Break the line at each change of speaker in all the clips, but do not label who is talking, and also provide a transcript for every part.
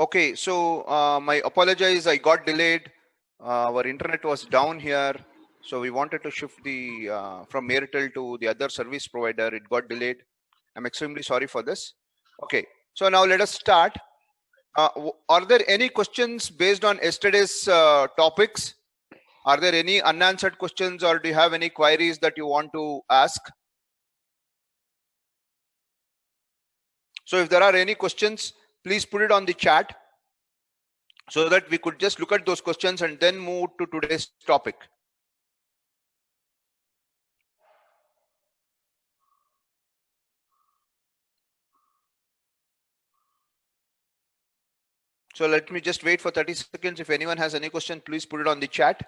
Okay, so my apologies, I got delayed. Our internet was down here, so we wanted to shift the from Airtel to the other service provider. It got delayed. I'm extremely sorry for this. Okay, so now let us start. Are there any questions based on yesterday's topics? Are there any unanswered questions, or do you have any queries that you want to ask? So if there are any questions, please put it on the chat so that we could just look at those questions and then move to today's topic. So let me just wait for 30 seconds. If anyone has any question, please put it on the chat.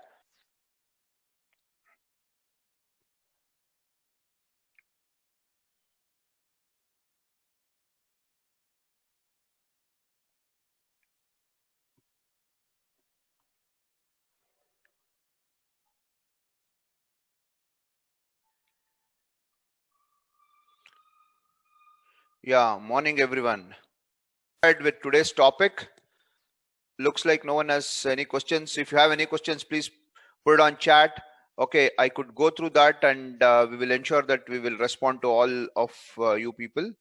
Yeah, morning everyone. With today's topic, looks like no one has any questions. If you have any questions, please put it on chat. Okay, I could go through that and we will ensure that we will respond to all of you people.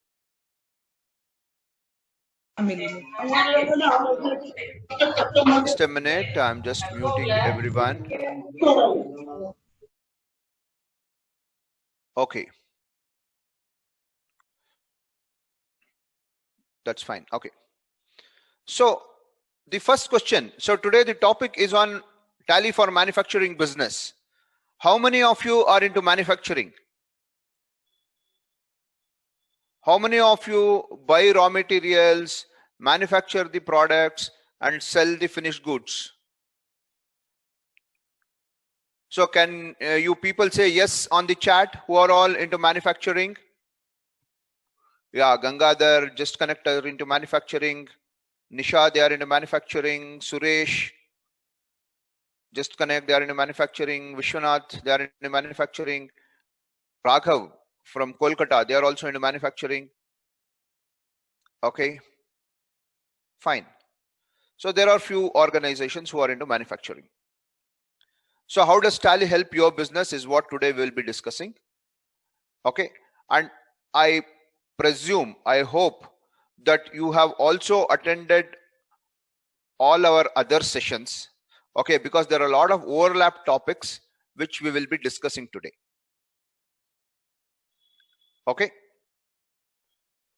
Just a minute, I'm just muting everyone. Okay. That's fine. Okay. So the first question. So today the topic is on Tally for manufacturing business. How many of you are into manufacturing? How many of you buy raw materials, manufacture the products and sell the finished goods? So can you people say yes on the chat who are all into manufacturing? Yeah, Gangadhar, just connect into manufacturing. Nisha, they are into manufacturing. Suresh, just connect, they are into manufacturing. Vishwanath, they are into manufacturing. Raghav from Kolkata, they are also into manufacturing. Okay, fine. So there are few organizations who are into manufacturing. So how does Tally help your business is what today we'll be discussing. Okay, and I presume, I hope that you have also attended all our other sessions. Okay, because there are a lot of overlap topics which we will be discussing today. Okay,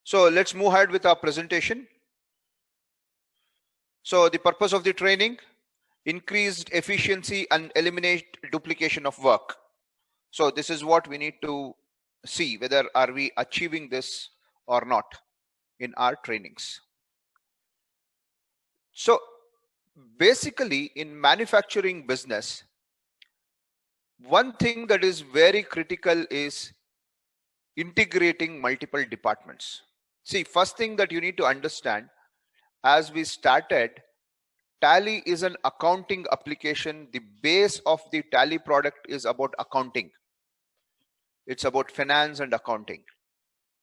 so let's move ahead with our presentation. So the purpose of the training, increased efficiency and eliminate duplication of work. So this is what we need to see, whether are we achieving this or not in our trainings. So basically in manufacturing business, one thing that is very critical is integrating multiple departments. See, first thing that you need to understand, as we started, Tally is an accounting application. The base of the Tally product is about accounting. It's about finance and accounting.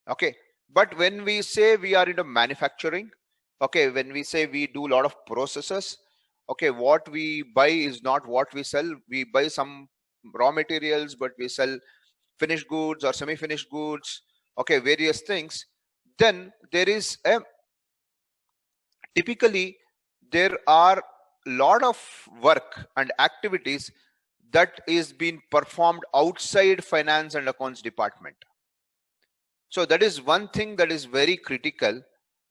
Okay, but when we say we are into manufacturing, okay, when we say we do a lot of processes, okay, what we buy is not what we sell. We buy some raw materials, but we sell finished goods or semi-finished goods, okay, various things. Then there is a typically there are a lot of work and activities that is being performed outside finance and accounts department. So that is one thing that is very critical,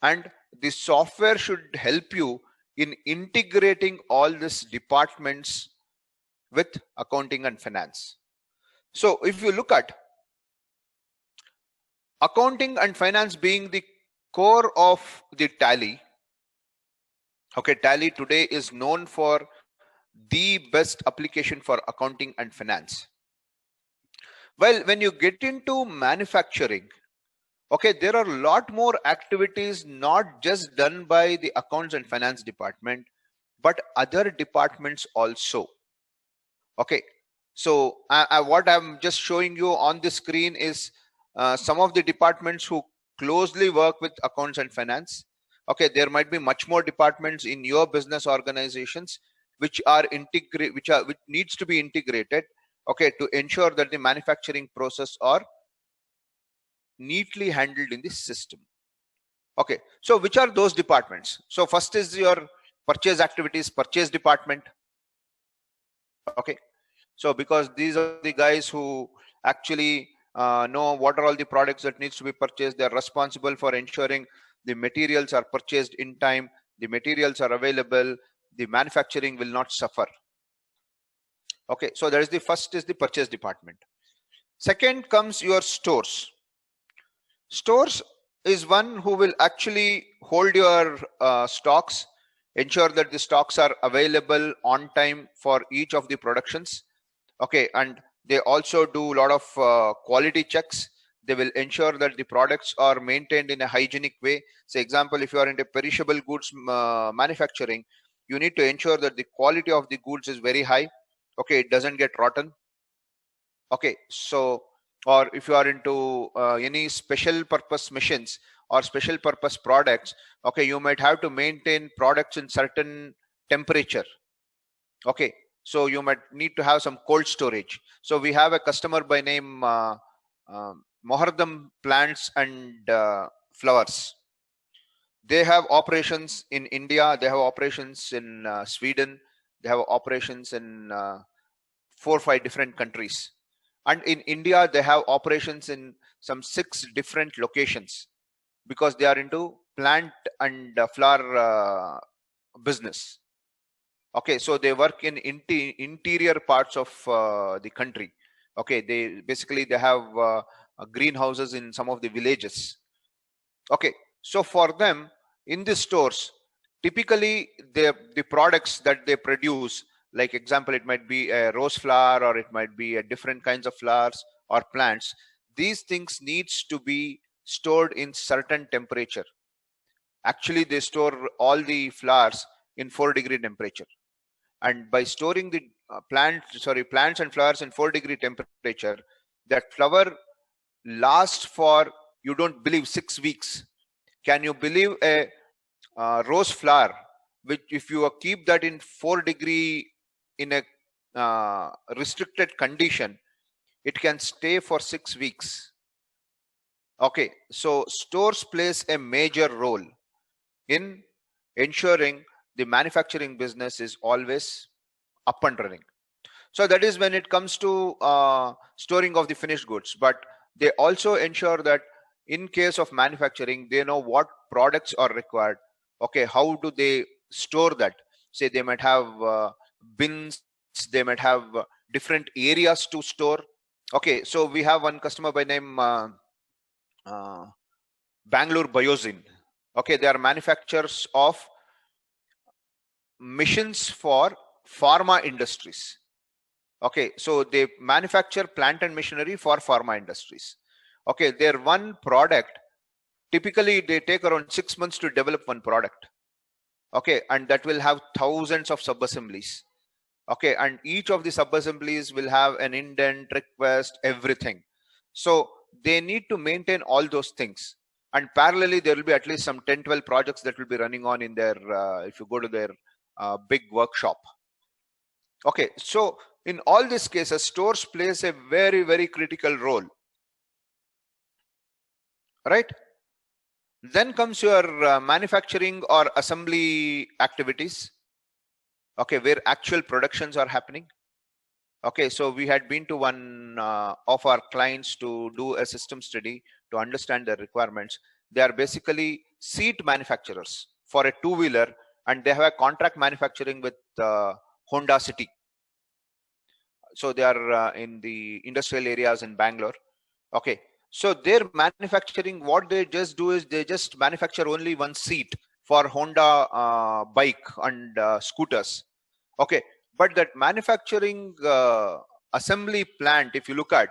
and the software should help you in integrating all these departments with accounting and finance. So if you look at accounting and finance being the core of the Tally, okay, Tally today is known for the best application for accounting and finance. Well, when you get into manufacturing, okay, there are a lot more activities not just done by the accounts and finance department, but other departments also. Okay, so what I'm just showing you on the screen is some of the departments who closely work with accounts and finance. Okay, there might be much more departments in your business organizations which are which needs to be integrated, okay, to ensure that the manufacturing process are neatly handled in this system. Okay, so which are those departments? So first is your purchase activities, purchase department. Okay, so because these are the guys who actually know what are all the products that needs to be purchased. They're responsible for ensuring the materials are purchased in time, the materials are available, the manufacturing will not suffer. Okay, so that is the first is the purchase department. Second comes your stores. Stores is one who will actually hold your stocks, ensure that the stocks are available on time for each of the productions. Okay, and they also do a lot of quality checks. They will ensure that the products are maintained in a hygienic way. Say example, if you are into perishable goods manufacturing, you need to ensure that the quality of the goods is very high. Okay, it doesn't get rotten. Okay, so or if you are into any special purpose machines or special purpose products, okay, you might have to maintain products in certain temperature. Okay, so you might need to have some cold storage. So we have a customer by name Mohardam Plants and Flowers. They have operations in India, they have operations in Sweden, they have operations in 4 or 5 different countries. And in India, they have operations in some 6 different locations because they are into plant and flower business. Okay, so they work in interior parts of the country. Okay, they have greenhouses in some of the villages. Okay, so for them in the stores, typically the products that they produce, like example, it might be a rose flower or it might be a different kinds of flowers or plants. These things needs to be stored in certain temperature. Actually, they store all the flowers in 4-degree temperature, and by storing the plants and flowers in 4-degree temperature, that flower lasts for, you don't believe, 6 weeks. Can you believe a rose flower, which if you keep that in 4-degree in a restricted condition, it can stay for 6 weeks. Okay, so stores plays a major role in ensuring the manufacturing business is always up and running. So that is when it comes to storing of the finished goods. But they also ensure that in case of manufacturing, they know what products are required. Okay, how do they store that? Say they might have bins, they might have different areas to store. Okay, so we have one customer by name Bangalore Biozin. Okay, they are manufacturers of machines for pharma industries. Okay, so they manufacture plant and machinery for pharma industries. Okay, their one product, typically they take around 6 months to develop one product. Okay, and that will have thousands of sub-assemblies. Okay, and each of the sub-assemblies will have an indent, request, everything. So they need to maintain all those things. And parallelly, there will be at least some 10-12 projects that will be running on in their, if you go to their big workshop. Okay, so in all these cases, stores plays a very, very critical role, right? Then comes your manufacturing or assembly activities. Okay, where actual productions are happening. Okay, so we had been to one of our clients to do a system study to understand their requirements. They are basically seat manufacturers for a two-wheeler, and they have a contract manufacturing with Honda City. So they are in the industrial areas in Bangalore. Okay, so their manufacturing, what they just do is they just manufacture only one seat for Honda bike and scooters. Okay, but that manufacturing assembly plant, if you look at,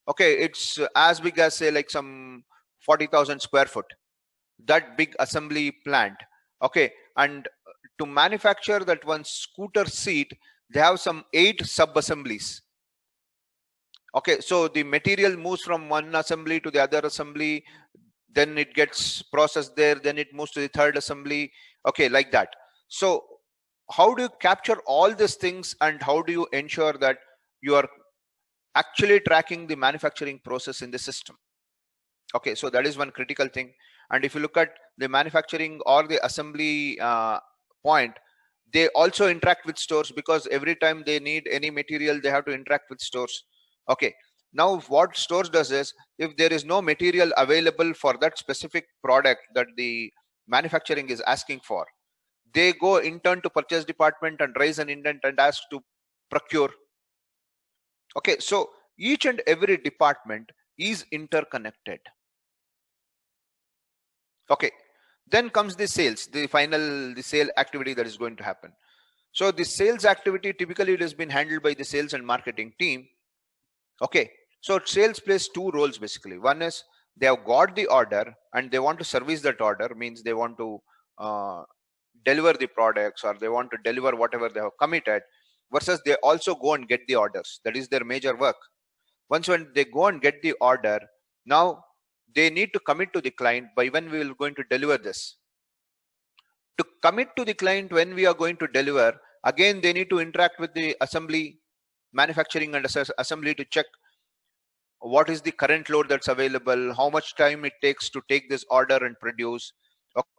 okay, it's as big as say like some 40,000 square foot, that big assembly plant. Okay, and to manufacture that one scooter seat, they have some 8 sub-assemblies. Okay, so the material moves from one assembly to the other assembly. then it gets processed there, then it moves to the third assembly, okay, like that. So how do you capture all these things, and how do you ensure that you are actually tracking the manufacturing process in the system? Okay, so that is one critical thing. And if you look at the manufacturing or the assembly point, they also interact with stores, because every time they need any material, they have to interact with stores. Okay, now what stores does is, if there is no material available for that specific product that the manufacturing is asking for, they go intern to purchase department and raise an indent and ask to procure. Okay, so each and every department is interconnected. Okay, then comes the sales, the sale activity that is going to happen. So the sales activity, typically it has been handled by the sales and marketing team. Okay, so sales plays two roles basically. One is they have got the order and they want to service that order, means they want to deliver the products, or they want to deliver whatever they have committed, versus they also go and get the orders. That is their major work. Once when they go and get the order, now they need to commit to the client by when we will going to deliver this. To commit to the client when we are going to deliver, again they need to interact with the assembly, manufacturing and assembly to check what is the current load that's available, how much time it takes to take this order and produce.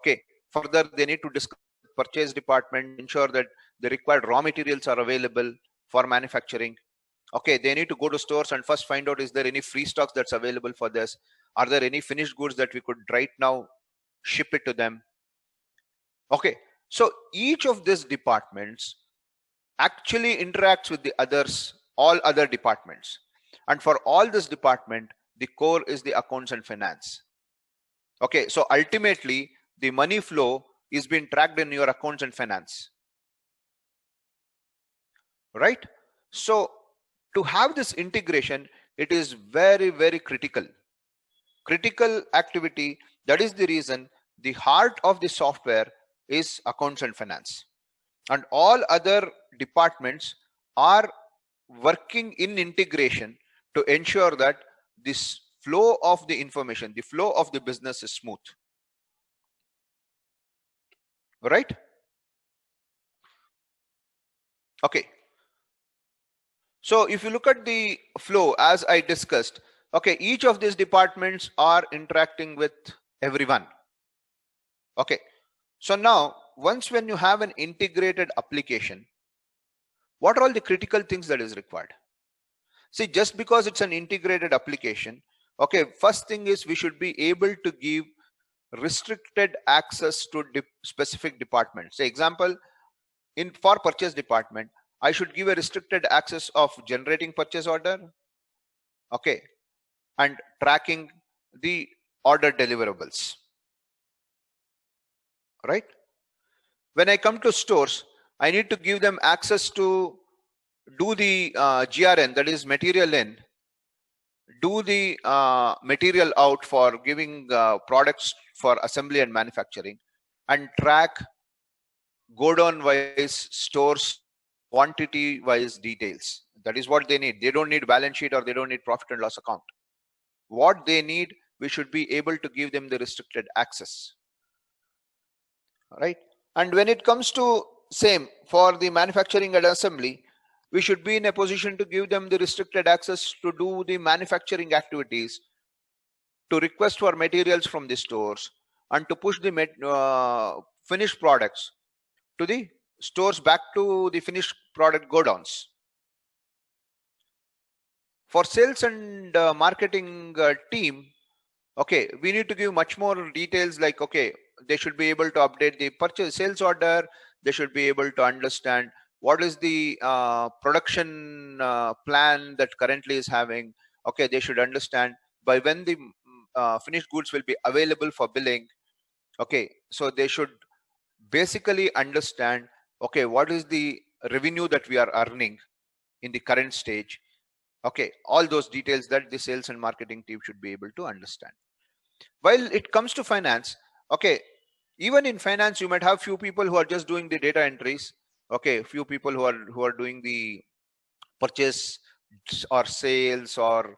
Okay, further they need to discuss with purchase department, ensure that the required raw materials are available for manufacturing. Okay, they need to go to stores and first find out, is there any free stocks that's available for this? Are there any finished goods that we could right now ship it to them? Okay, so each of these departments actually interacts with the others, all other departments. And for all this department, the core is the accounts and finance. Okay, so ultimately the money flow is being tracked in your accounts and finance, right? So to have this integration, it is very, very critical activity. That is the reason the heart of the software is accounts and finance, and all other departments are working in integration to ensure that this flow of the information, the flow of the business is smooth, right? Okay, so if you look at the flow as I discussed, okay, each of these departments are interacting with everyone. Okay, so now once when you have an integrated application, what are all the critical things that is required? See, just because it's an integrated application, okay, first thing is we should be able to give restricted access to specific departments. Say example, in for purchase department, I should give a restricted access of generating purchase order, okay, and tracking the order deliverables, right? When I come to stores, I need to give them access to do the GRN, that is material in, do the material out for giving products for assembly and manufacturing, and track go down wise stores quantity wise details. That is what they need. They don't need balance sheet, or they don't need profit and loss account. What they need, we should be able to give them the restricted access, right? And when it comes to same for the manufacturing and assembly, we should be in a position to give them the restricted access to do the manufacturing activities, to request for materials from the stores, and to push the finished products to the stores, back to the finished product godowns. For sales and marketing team, okay, we need to give much more details, like, okay, they should be able to update the purchase sales order. They should be able to understand what is the production plan that currently is having. Okay, they should understand by when the finished goods will be available for billing. Okay, so they should basically understand, okay, what is the revenue that we are earning in the current stage. Okay, all those details that the sales and marketing team should be able to understand. While it comes to finance, okay, even in finance you might have few people who are just doing the data entries. Okay, few people who are doing the purchase or sales, or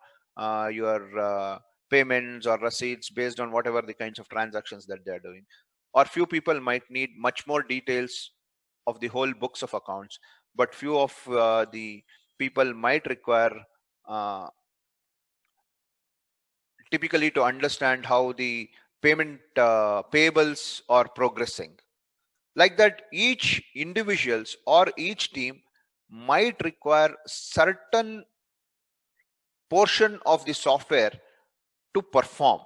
your payments or receipts based on whatever the kinds of transactions that they are doing. Or few people might need much more details of the whole books of accounts, but few of the people might require typically to understand how the payment payables are progressing. Like that, each individuals or each team might require certain portion of the software to perform.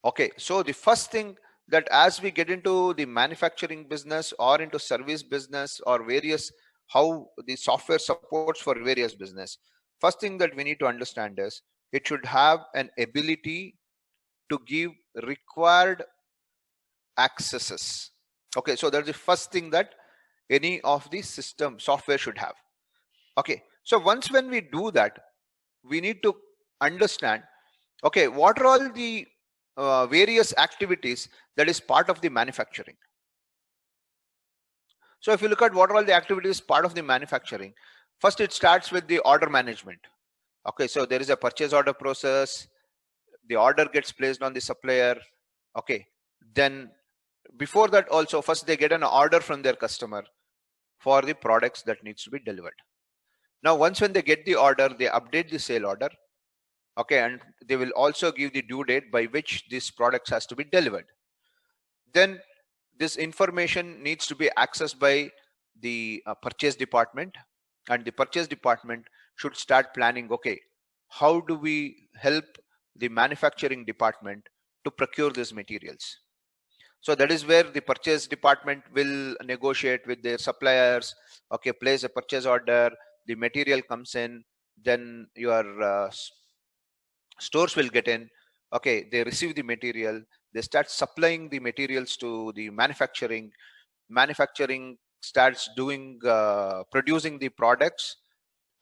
Okay, so the first thing that as we get into the manufacturing business or into service business or various how the software supports for various business, first thing that we need to understand is it should have an ability to give required accesses. Okay, so that's the first thing that any of the system software should have. Okay, so once when we do that, we need to understand, okay, what are all the various activities that is part of the manufacturing. So if you look at what are all the activities part of the manufacturing, first it starts with the order management. Okay, so there is a purchase order process, the order gets placed on the supplier. Okay, then before that also, first they get an order from their customer for the products that needs to be delivered. Now once when they get the order, they update the sale order. Okay, and they will also give the due date by which this product has to be delivered. Then this information needs to be accessed by the purchase department, and the purchase department should start planning, okay, how do we help the manufacturing department to procure these materials. So that is where the purchase department will negotiate with their suppliers. Okay, place a purchase order, the material comes in, then your stores will get in. Okay, they receive the material, they start supplying the materials to the manufacturing starts doing producing the products.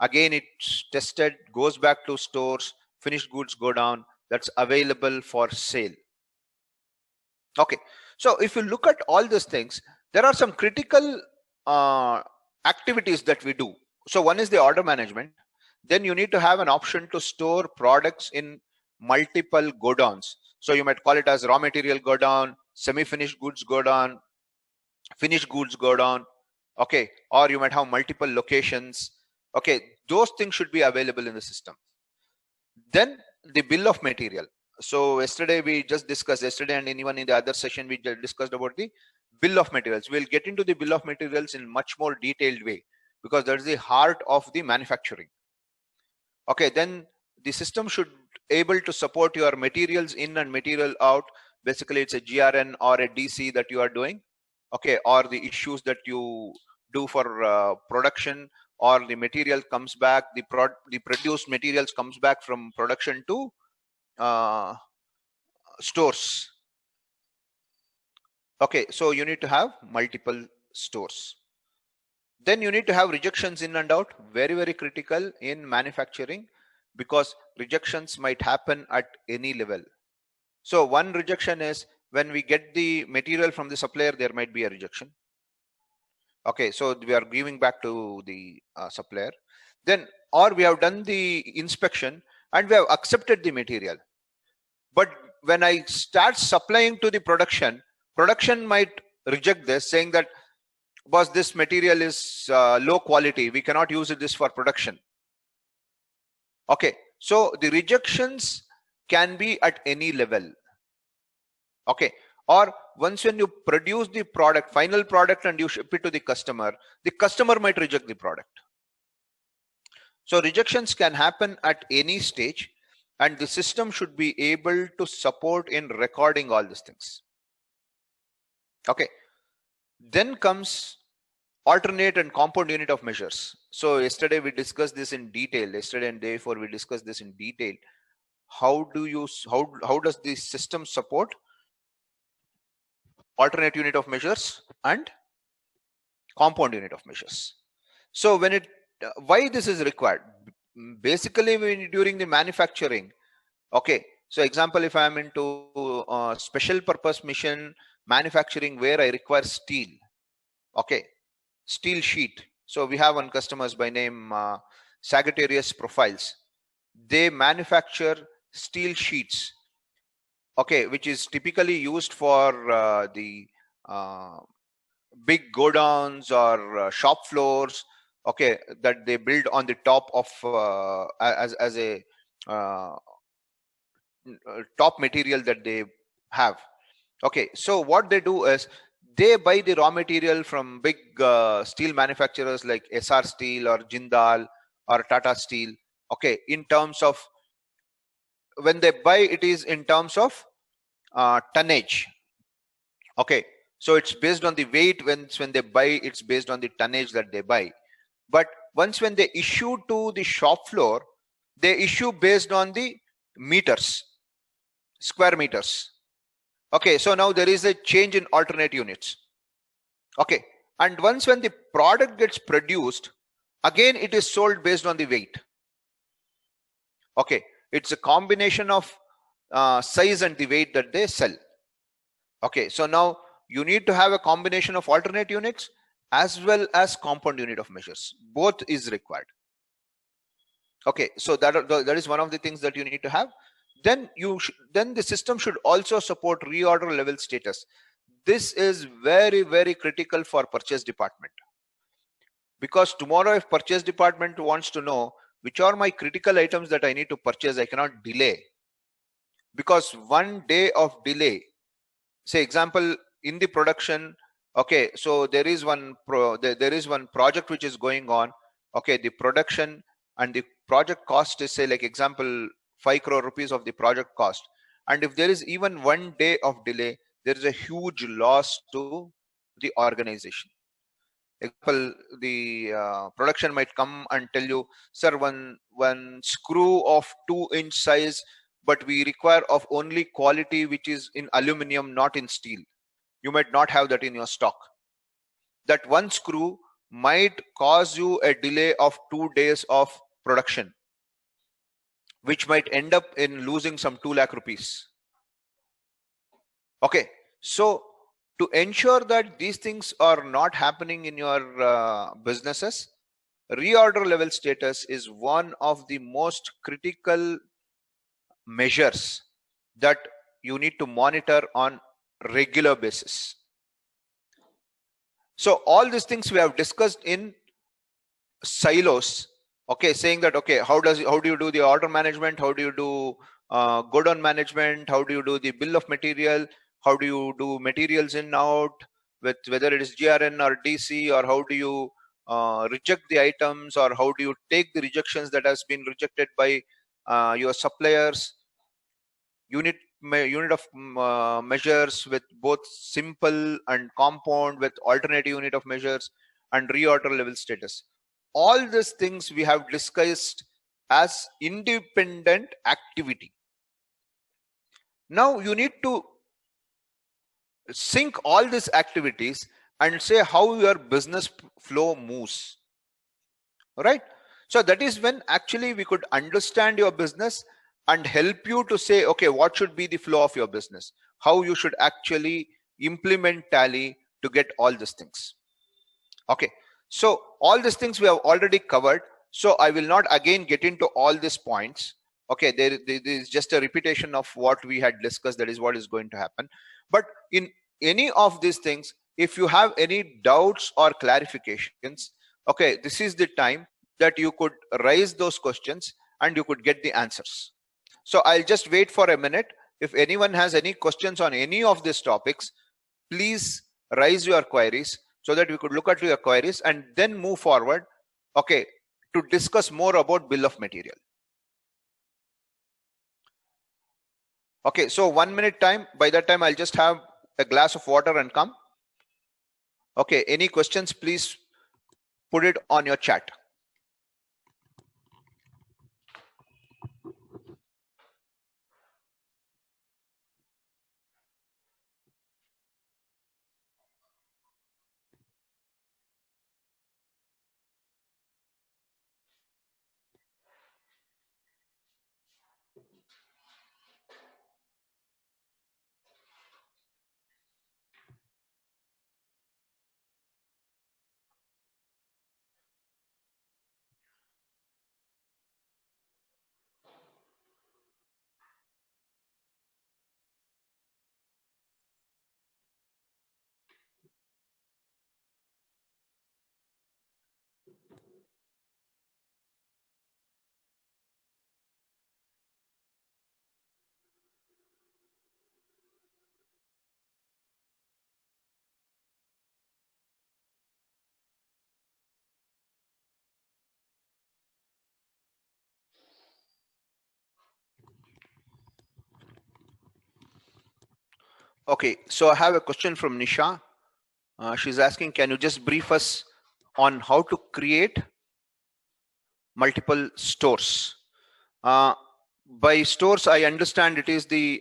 Again, it's tested, goes back to stores, finished goods go down, that's available for sale. Okay, so if you look at all these things, there are some critical activities that we do. So one is the order management. Then you need to have an option to store products in multiple godowns. So you might call it as raw material godown, semi-finished goods godown, finished goods godown. Okay, or you might have multiple locations. Okay, those things should be available in the system. Then the bill of material. So yesterday we just discussed, yesterday and even in the other session we discussed about the bill of materials. We'll get into the bill of materials in much more detailed way because that's the heart of the manufacturing. Okay, then the system should able to support your materials in and material out. Basically it's a GRN or a DC that you are doing. Okay, or the issues that you do for production, or the material comes back, the produced materials comes back from production to stores. Okay, so you need to have multiple stores. Then you need to have rejections in and out, very critical in manufacturing, because rejections might happen at any level. So one rejection is when we get the material from the supplier, there might be a rejection. Okay, so we are giving back to the supplier. Then, or we have done the inspection and we have accepted the material. But when I start supplying to the production might reject this, saying that, boss, this material is low quality, we cannot use this for production. Okay, so the rejections can be at any level. Okay, or once when you produce the product, final product, and you ship it to the customer might reject the product. So rejections can happen at any stage, and the system should be able to support in recording all these things. Okay, then comes alternate and compound unit of measures. So yesterday we discussed this in detail. Yesterday and day before we discussed this in detail. How does the system support alternate unit of measures and compound unit of measures? So when why this is required? Basically, during the manufacturing, okay, so example, if I am into special purpose mission manufacturing where I require steel, okay, steel sheet. So we have one customers by name Sagittarius Profiles. They manufacture steel sheets, okay, which is typically used for the uh, big godowns or shop floors, okay, that they build on the top of as a uh, top material that they have. Okay, so what they do is they buy the raw material from big steel manufacturers like SR Steel or Jindal or Tata Steel. Okay, in terms of when they buy, it is in terms of tonnage. Okay, so it's based on the weight. When they buy, it's based on the tonnage that they buy. But once when they issue to the shop floor, they issue based on the meters, square meters. Okay, so now there is a change in alternate units. Okay, and once when the product gets produced, again it is sold based on the weight. Okay, it's a combination of size and the weight that they sell. Okay, so now you need to have a combination of alternate units as well as compound unit of measures. Both is required. Okay, so that is one of the things that you need to have. Then then the system should also support reorder level status. This is very, very critical for purchase department, because tomorrow if purchase department wants to know which are my critical items that I need to purchase, I cannot delay, because one day of delay, say example in the production, okay, so there is there is one project which is going on. Okay, the production and the project cost is, say like example, 5 crore rupees of the project cost, and if there is even one day of delay, there is a huge loss to the organization. Example, the production might come and tell you, sir, one screw of 2-inch size, but we require of only quality which is in aluminum, not in steel. You might not have that in your stock. That one screw might cause you a delay of 2 days of production, which might end up in losing some 2 lakh rupees. Okay, so to ensure that these things are not happening in your businesses, reorder level status is one of the most critical measures that you need to monitor on regular basis. So all these things we have discussed in silos. Okay, saying that, okay, how do you do the order management, how do you do godown management, how do you do the bill of material, how do you do materials in out, with whether it is GRN or DC, or how do you reject the items, or how do you take the rejections that has been rejected by your suppliers. Unit of measures with both simple and compound, with alternative unit of measures, and reorder level status. All these things we have discussed as independent activity. Now you need to sync all these activities and say how your business flow moves. Right, so that is when actually we could understand your business and help you to say, okay, what should be the flow of your business, how you should actually implement Tally to get all these things. Okay, so all these things we have already covered, so I will not again get into all these points. Okay, there is just a repetition of what we had discussed, that is what is going to happen. But in any of these things, if you have any doubts or clarifications, okay, this is the time that you could raise those questions and you could get the answers. So I'll just wait for a minute. If anyone has any questions on any of these topics, please raise your queries so that we could look at your queries and then move forward, okay, to discuss more about bill of material. Okay, so 1 minute time. By that time, I'll just have a glass of water and come. Okay, any questions, please put it on your chat. Okay, so I have a question from Nisha. She's asking, can you just brief us on how to create multiple stores? Uh, by stores, I understand it is the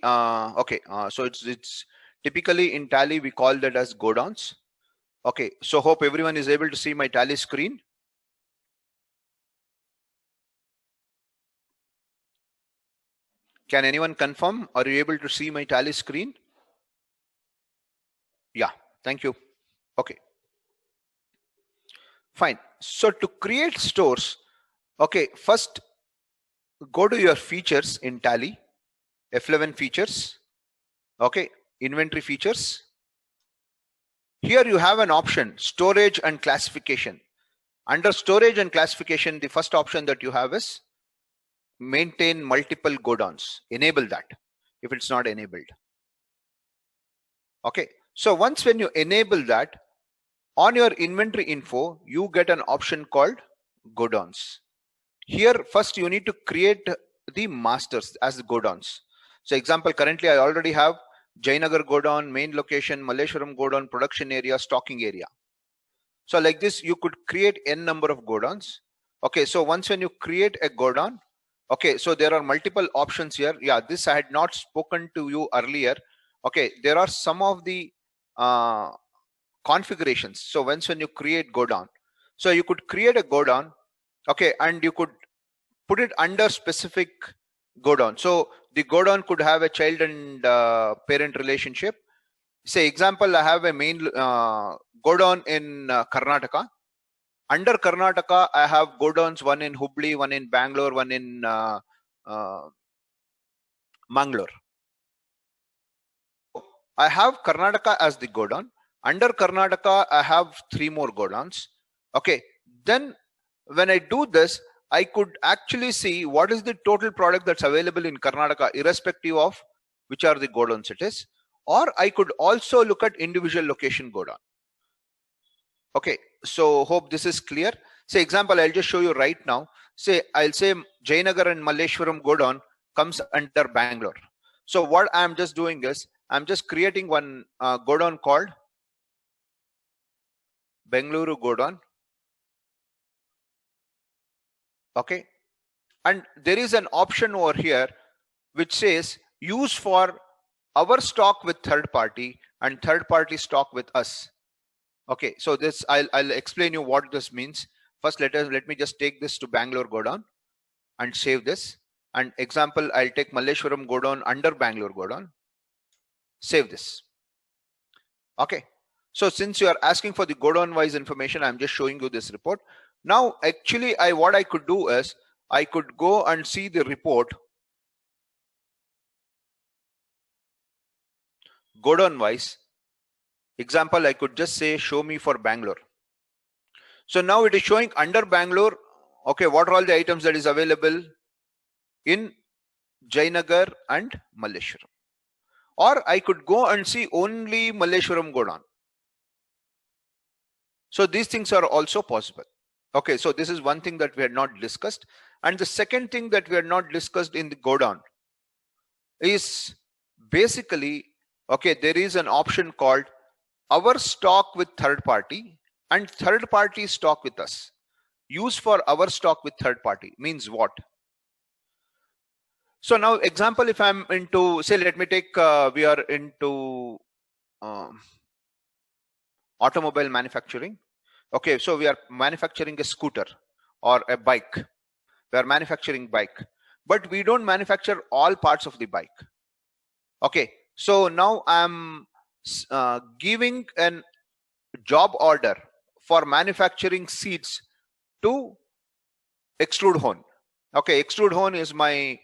okay. So it's typically in Tally we call that as godowns. Okay, so hope everyone is able to see my Tally screen. Can anyone confirm? Are you able to see my Tally screen? Yeah, thank you. Okay, fine. So to create stores, okay, first go to your features in Tally, F11 features, okay, inventory features. Here you have an option, storage and classification. Under storage and classification, the first option that you have is maintain multiple godowns. Enable that if it's not enabled. Okay, so once when you enable that, on your inventory info, you get an option called godowns. Here, first you need to create the masters as the godowns. So example, currently I already have Jayanagar godown, main location, Malleshwaram godown, production area, stocking area. So like this, you could create n number of godowns. Okay, so once when you create a godown, okay, so there are multiple options here. Yeah, this I had not spoken to you earlier. Okay, there are some of the configurations. So once when you create godown, so you could create a godown, okay, and you could put it under specific godown. So the godown could have a child and parent relationship. Say example, I have a main godown in Karnataka. Under Karnataka, I have godowns, one in Hubli, one in Bangalore, one in Mangalore. I have Karnataka as the godown. Under Karnataka, I have 3 more godowns. Okay, then when I do this, I could actually see what is the total product that's available in Karnataka, irrespective of which are the godowns it is. Or I could also look at individual location godown. Okay, so hope this is clear. Say example, I'll just show you right now. Say I'll say Jayanagar and Malleshwaram godown comes under Bangalore. So what I'm just doing is I'm just creating one godown called Bengaluru godown. Okay, and there is an option over here which says use for our stock with third party and third party stock with us. Okay, so this I'll explain you what this means. First, let me just take this to Bangalore godown and save this. And example, I'll take Malleshwaram godown under Bangalore godown. Save this. Okay, so since you are asking for the godown wise information, I'm just showing you this report. Now, actually, what I could do is I could go and see the report godown wise. Example, I could just say show me for Bangalore. So now it is showing under Bangalore. Okay, what are all the items that is available in Jayanagar and Malleshwaram? Or I could go and see only Malleshwaram godown. So these things are also possible. Okay, so this is one thing that we had not discussed. And the second thing that we had not discussed in the godown is basically, okay, there is an option called our stock with third party and third party stock with us. Use for our stock with third party means what? So now example, if I'm into, say, let me take, we are into automobile manufacturing. Okay, so we are manufacturing a scooter or a bike. We are manufacturing bike, but we don't manufacture all parts of the bike. Okay, so now I'm giving an job order for manufacturing seats to Extrude Hone. Okay, Extrude Hone is my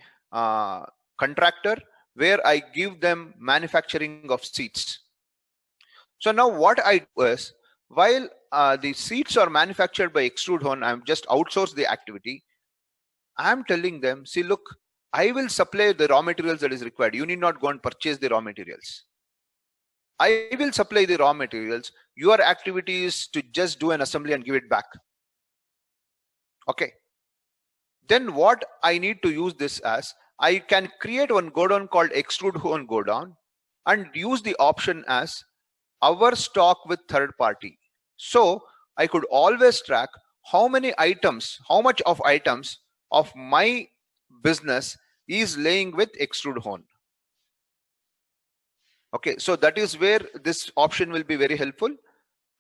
contractor where I give them manufacturing of seats. So now what I do is, while the seats are manufactured by Extrude Hone, I'm just outsourced the activity. I'm telling them, see, look, I will supply the raw materials that is required. You need not go and purchase the raw materials. I will supply the raw materials. Your activity is to just do an assembly and give it back. Okay. Then what I need to use this as, I can create one godown called Extrude Hone godown. and use the option as our stock with third party. So I could always track how many items, how much of items of my business is laying with Extrude Hone. Okay, so that is where this option will be very helpful.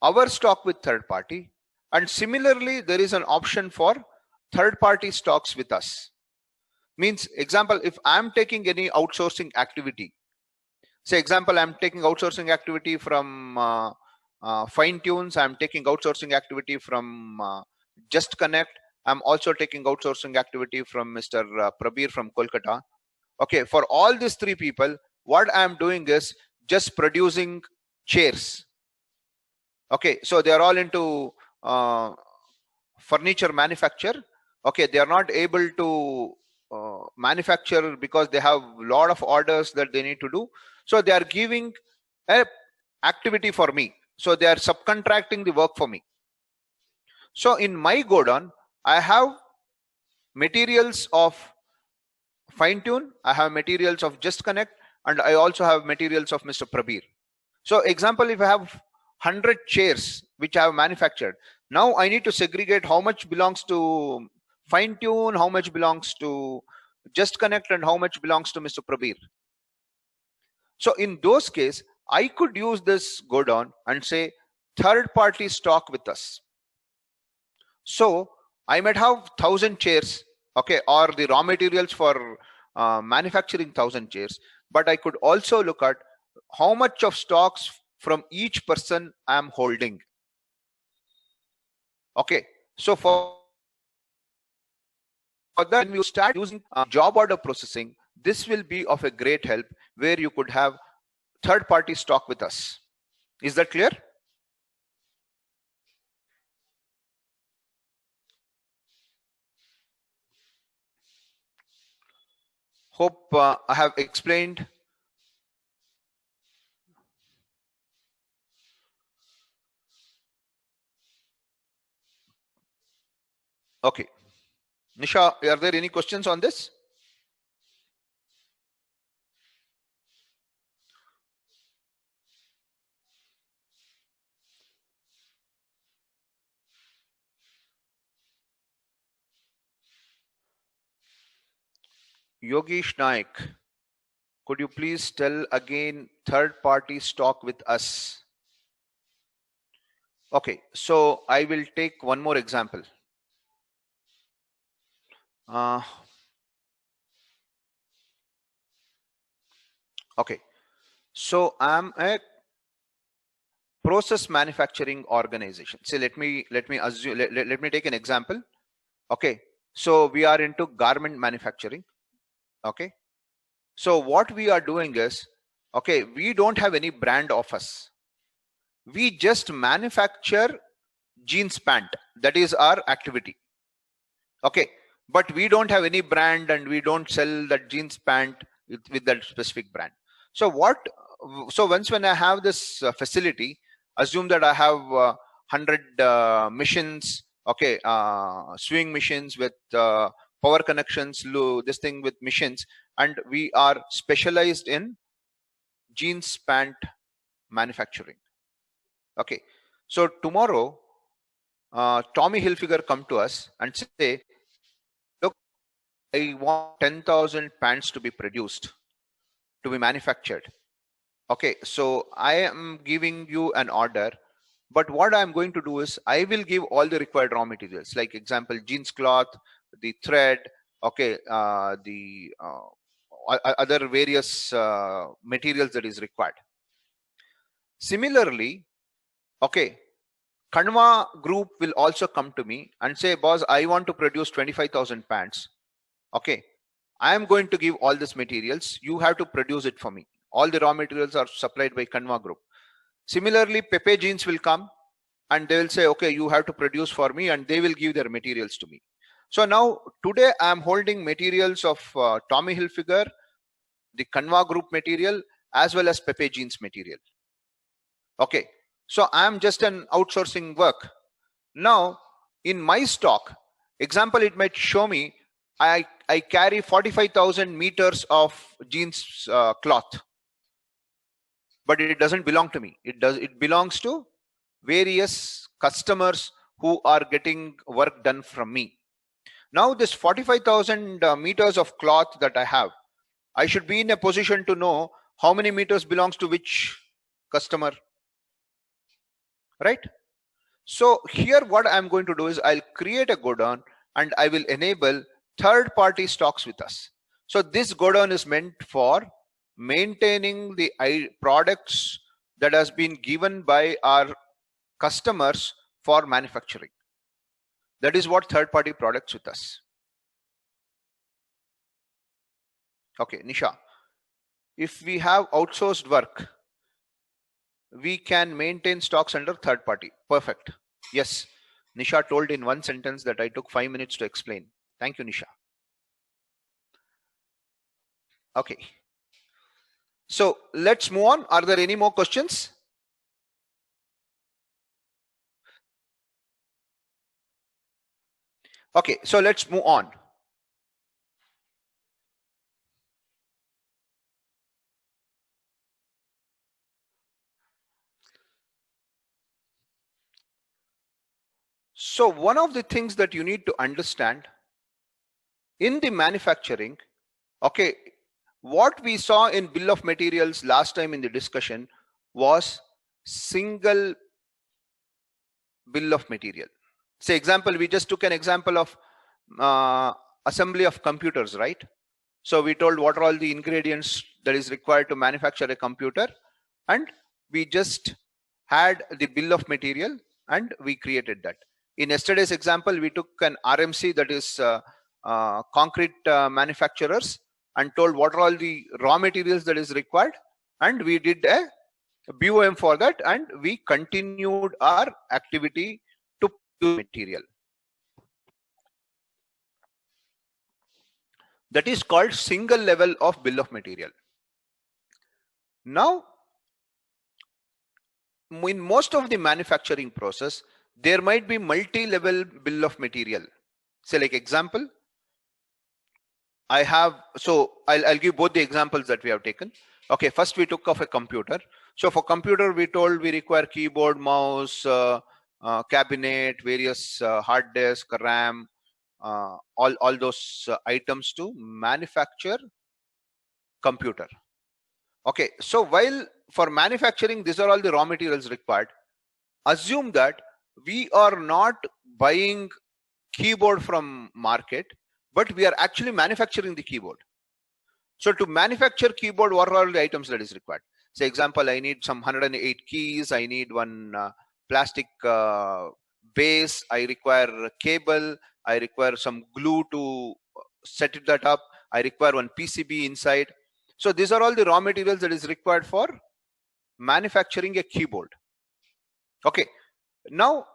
Our stock with third party, and similarly there is an option for third party stocks with us. Means, example, if I'm taking any outsourcing activity, say example, I'm taking outsourcing activity from Fine-Tunes, I'm taking outsourcing activity from Just Connect, I'm also taking outsourcing activity from Mr. Prabir from Kolkata. Okay, for all these three people, what I'm doing is just producing chairs. Okay, so they are all into furniture manufacture. Okay, they are not able to manufacture because they have a lot of orders that they need to do. So they are giving a activity for me. So they are subcontracting the work for me. So in my godown, I have materials of Fine-Tune, I have materials of Just Connect, and I also have materials of Mr. Prabir. So example, if I have 100 chairs which I have manufactured, now I need to segregate how much belongs to Fine-Tune, how much belongs to Just Connect, and how much belongs to Mr. Prabir. So in those cases, I could use this godown and say third party stock with us. So I might have 1,000 chairs, okay, or the raw materials for manufacturing 1,000 chairs, but I could also look at how much of stocks from each person I am holding. Okay, so for that, when you start using job order processing, this will be of a great help, where you could have third party stock with us. Is that clear? Hope I have explained. Okay, Nisha, are there any questions on this? Yogesh Naik, could you please tell again third party stock with us? Okay, so I will take one more example. Okay, so I'm a process manufacturing organization. So let me assume, let me take an example. Okay, so we are into garment manufacturing. Okay, so what we are doing is, okay, we don't have any brand of us. We just manufacture jeans pant. That is our activity. Okay, but we don't have any brand and we don't sell that jeans pant with that specific brand. So once when I have this facility, assume that I have 100 machines, okay, sewing machines with power connections, this thing with machines, and we are specialized in jeans pant manufacturing. Okay, so tomorrow Tommy Hilfiger come to us and say, look, I want 10,000 pants to be produced, to be manufactured. Okay, so I am giving you an order, but what I'm going to do is I will give all the required raw materials, like example, jeans cloth, the thread, okay, the other various materials that is required. Similarly, okay, Kanwa group will also come to me and say, boss, I want to produce 25,000 pants. Okay, I am going to give all these materials. You have to produce it for me. All the raw materials are supplied by Kanwa group. Similarly, Pepe Jeans will come and they will say, okay, you have to produce for me, and they will give their materials to me. So now today I am holding materials of Tommy Hilfiger, the Kanwa group material, as well as Pepe Jeans material. Okay, so I am just an outsourcing work. Now in my stock, example, it might show me I carry 45,000 meters of jeans cloth. but it doesn't belong to me. It belongs to various customers who are getting work done from me. Now this 45,000 meters of cloth that I have, I should be in a position to know how many meters belongs to which customer, right? So here what I'm going to do is I'll create a godown and I will enable third party stocks with us. So this godown is meant for maintaining the products that has been given by our customers for manufacturing. That is what third party products with us. Okay, Nisha, if we have outsourced work, we can maintain stocks under third party. Perfect. Yes, Nisha told in one sentence that I took 5 minutes to explain. Thank you, Nisha. Okay. So let's move on. Are there any more questions? Okay, so let's move on. So one of the things that you need to understand in the manufacturing, okay, what we saw in bill of materials last time in the discussion was single bill of material. Say example, we just took an example of assembly of computers, right? So we told what are all the ingredients that is required to manufacture a computer, and we just had the bill of material and we created that. In yesterday's example, we took an RMC, that is concrete manufacturers, and told what are all the raw materials that is required, and we did a BOM for that, and we continued our activity to produce material. That is called single level of bill of material. Now, in most of the manufacturing process, there might be multi-level bill of material. Say like example, I'll give both the examples that we have taken. Okay, first we took off a computer. So for computer, we told we require keyboard, mouse, cabinet, various hard disk, RAM, all those items to manufacture computer. Okay, so while for manufacturing, these are all the raw materials required. Assume that we are not buying keyboard from market, but we are actually manufacturing the keyboard. So to manufacture keyboard, what are all the items that is required? Say example, I need some 108 keys, I need one plastic base, I require a cable, I require some glue to set that up, I require one PCB inside. So these are all the raw materials that is required for manufacturing a keyboard. Okay, now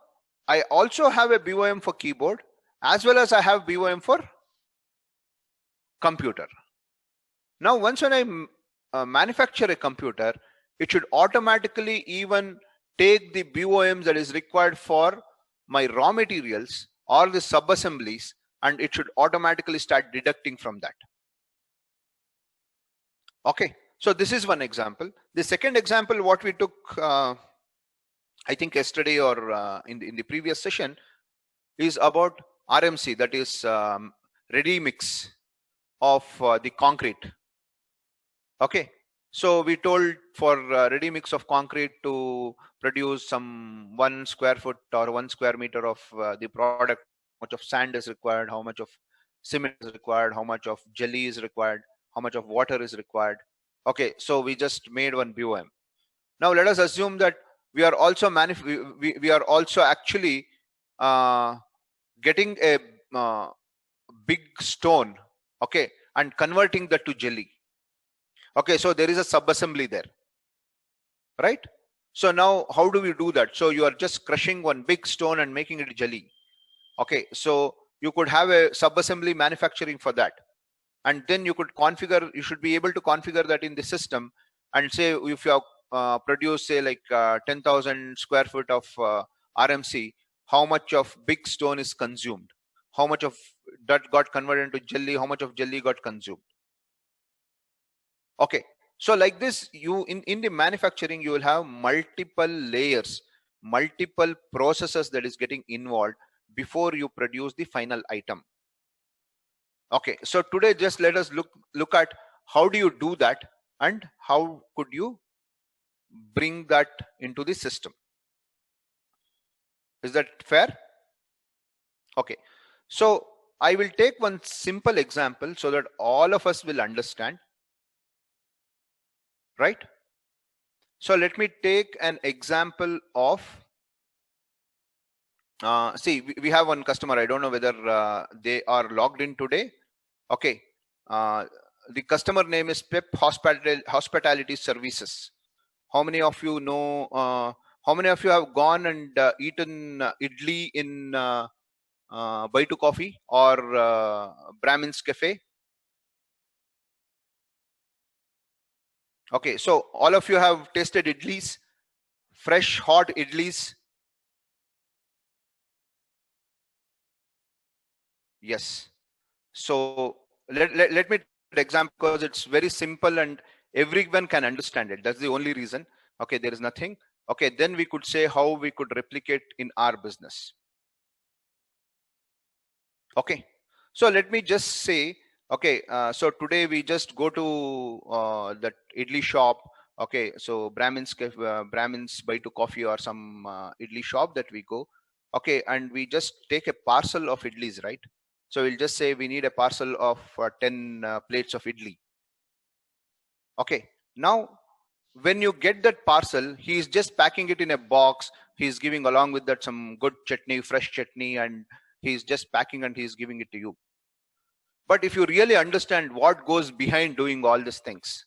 I also have a BOM for keyboard as well as I have BOM for computer. Now once when I manufacture a computer, it should automatically even take the BOM that is required for my raw materials or the sub-assemblies, and it should automatically start deducting from that. Okay, so this is one example. The second example what we took I think yesterday or in the previous session is about RMC, that is ready mix of the concrete. Okay, so we told for ready mix of concrete to produce some 1 square foot or 1 square meter of the product, how much of sand is required, how much of cement is required, how much of jelly is required, how much of water is required. Okay, so we just made one BOM. Now let us assume that we are also we are also actually getting a big stone, okay, and converting that to jelly. Okay, so there is a sub-assembly there, right? So now how do we do that? So you are just crushing one big stone and making it jelly. Okay, so you could have a sub-assembly manufacturing for that, and then you could configure, you should be able to configure that in the system and say if you have produce say like 10,000 square foot of RMC, how much of big stone is consumed, how much of that got converted into jelly, how much of jelly got consumed. Okay, So like this, you in the manufacturing, you will have multiple layers, multiple processes that is getting involved before you produce the final item. Okay, so today just let us look at how do you do that and how could you bring that into the system. Is that fair? Okay, so I will take one simple example so that all of us will understand, right? So let me take an example of see, we have one customer. I don't know whether they are logged in today. Okay, the customer name is Pep Hospitality Services. How many of you know? How many of you have gone and eaten idli in Baitu Coffee or Brahmin's Cafe? Okay, so all of you have tasted idlis, fresh hot idlis. Yes. So let me take an example because it's very simple and everyone can understand it. That's the only reason. Okay, there is nothing. Okay, then we could say how we could replicate in our business. Okay, so let me just say, okay, so today we just go to that idli shop. Okay, so Brahmin's Baitu Coffee or some idli shop that we go. Okay, and we just take a parcel of idlis, right? So we'll just say we need a parcel of 10 plates of idli. Okay, now when you get that parcel, he is just packing it in a box. He's giving along with that some good chutney, fresh chutney, and he's just packing and he's giving it to you. But if you really understand what goes behind doing all these things,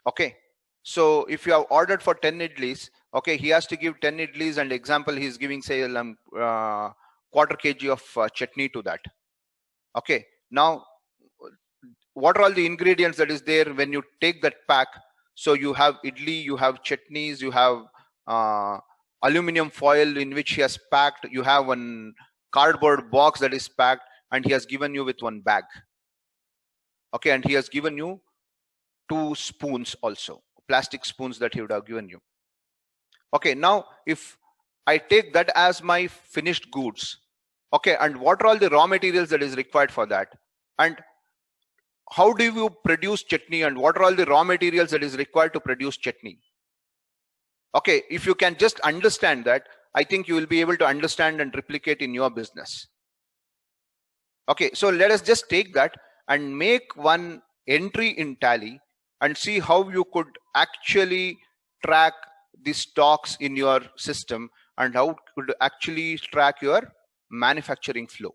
okay, so if you have ordered for 10 idlis, okay, he has to give 10 idlis, and example he's giving say quarter kg of chutney to that. Okay, now what are all the ingredients that is there when you take that pack? So you have idli, you have chutneys, you have aluminum foil in which he has packed, you have one cardboard box that is packed, and he has given you with one bag. Okay, and he has given you 2 spoons also, plastic spoons that he would have given you. Okay, now if I take that as my finished goods, okay, and what are all the raw materials that is required for that, and how do you produce chutney, and what are all the raw materials that is required to produce chutney? Okay, if you can just understand that, I think you will be able to understand and replicate in your business. Okay, so let us just take that and make one entry in Tally and see how you could actually track the stocks in your system and how could actually track your manufacturing flow.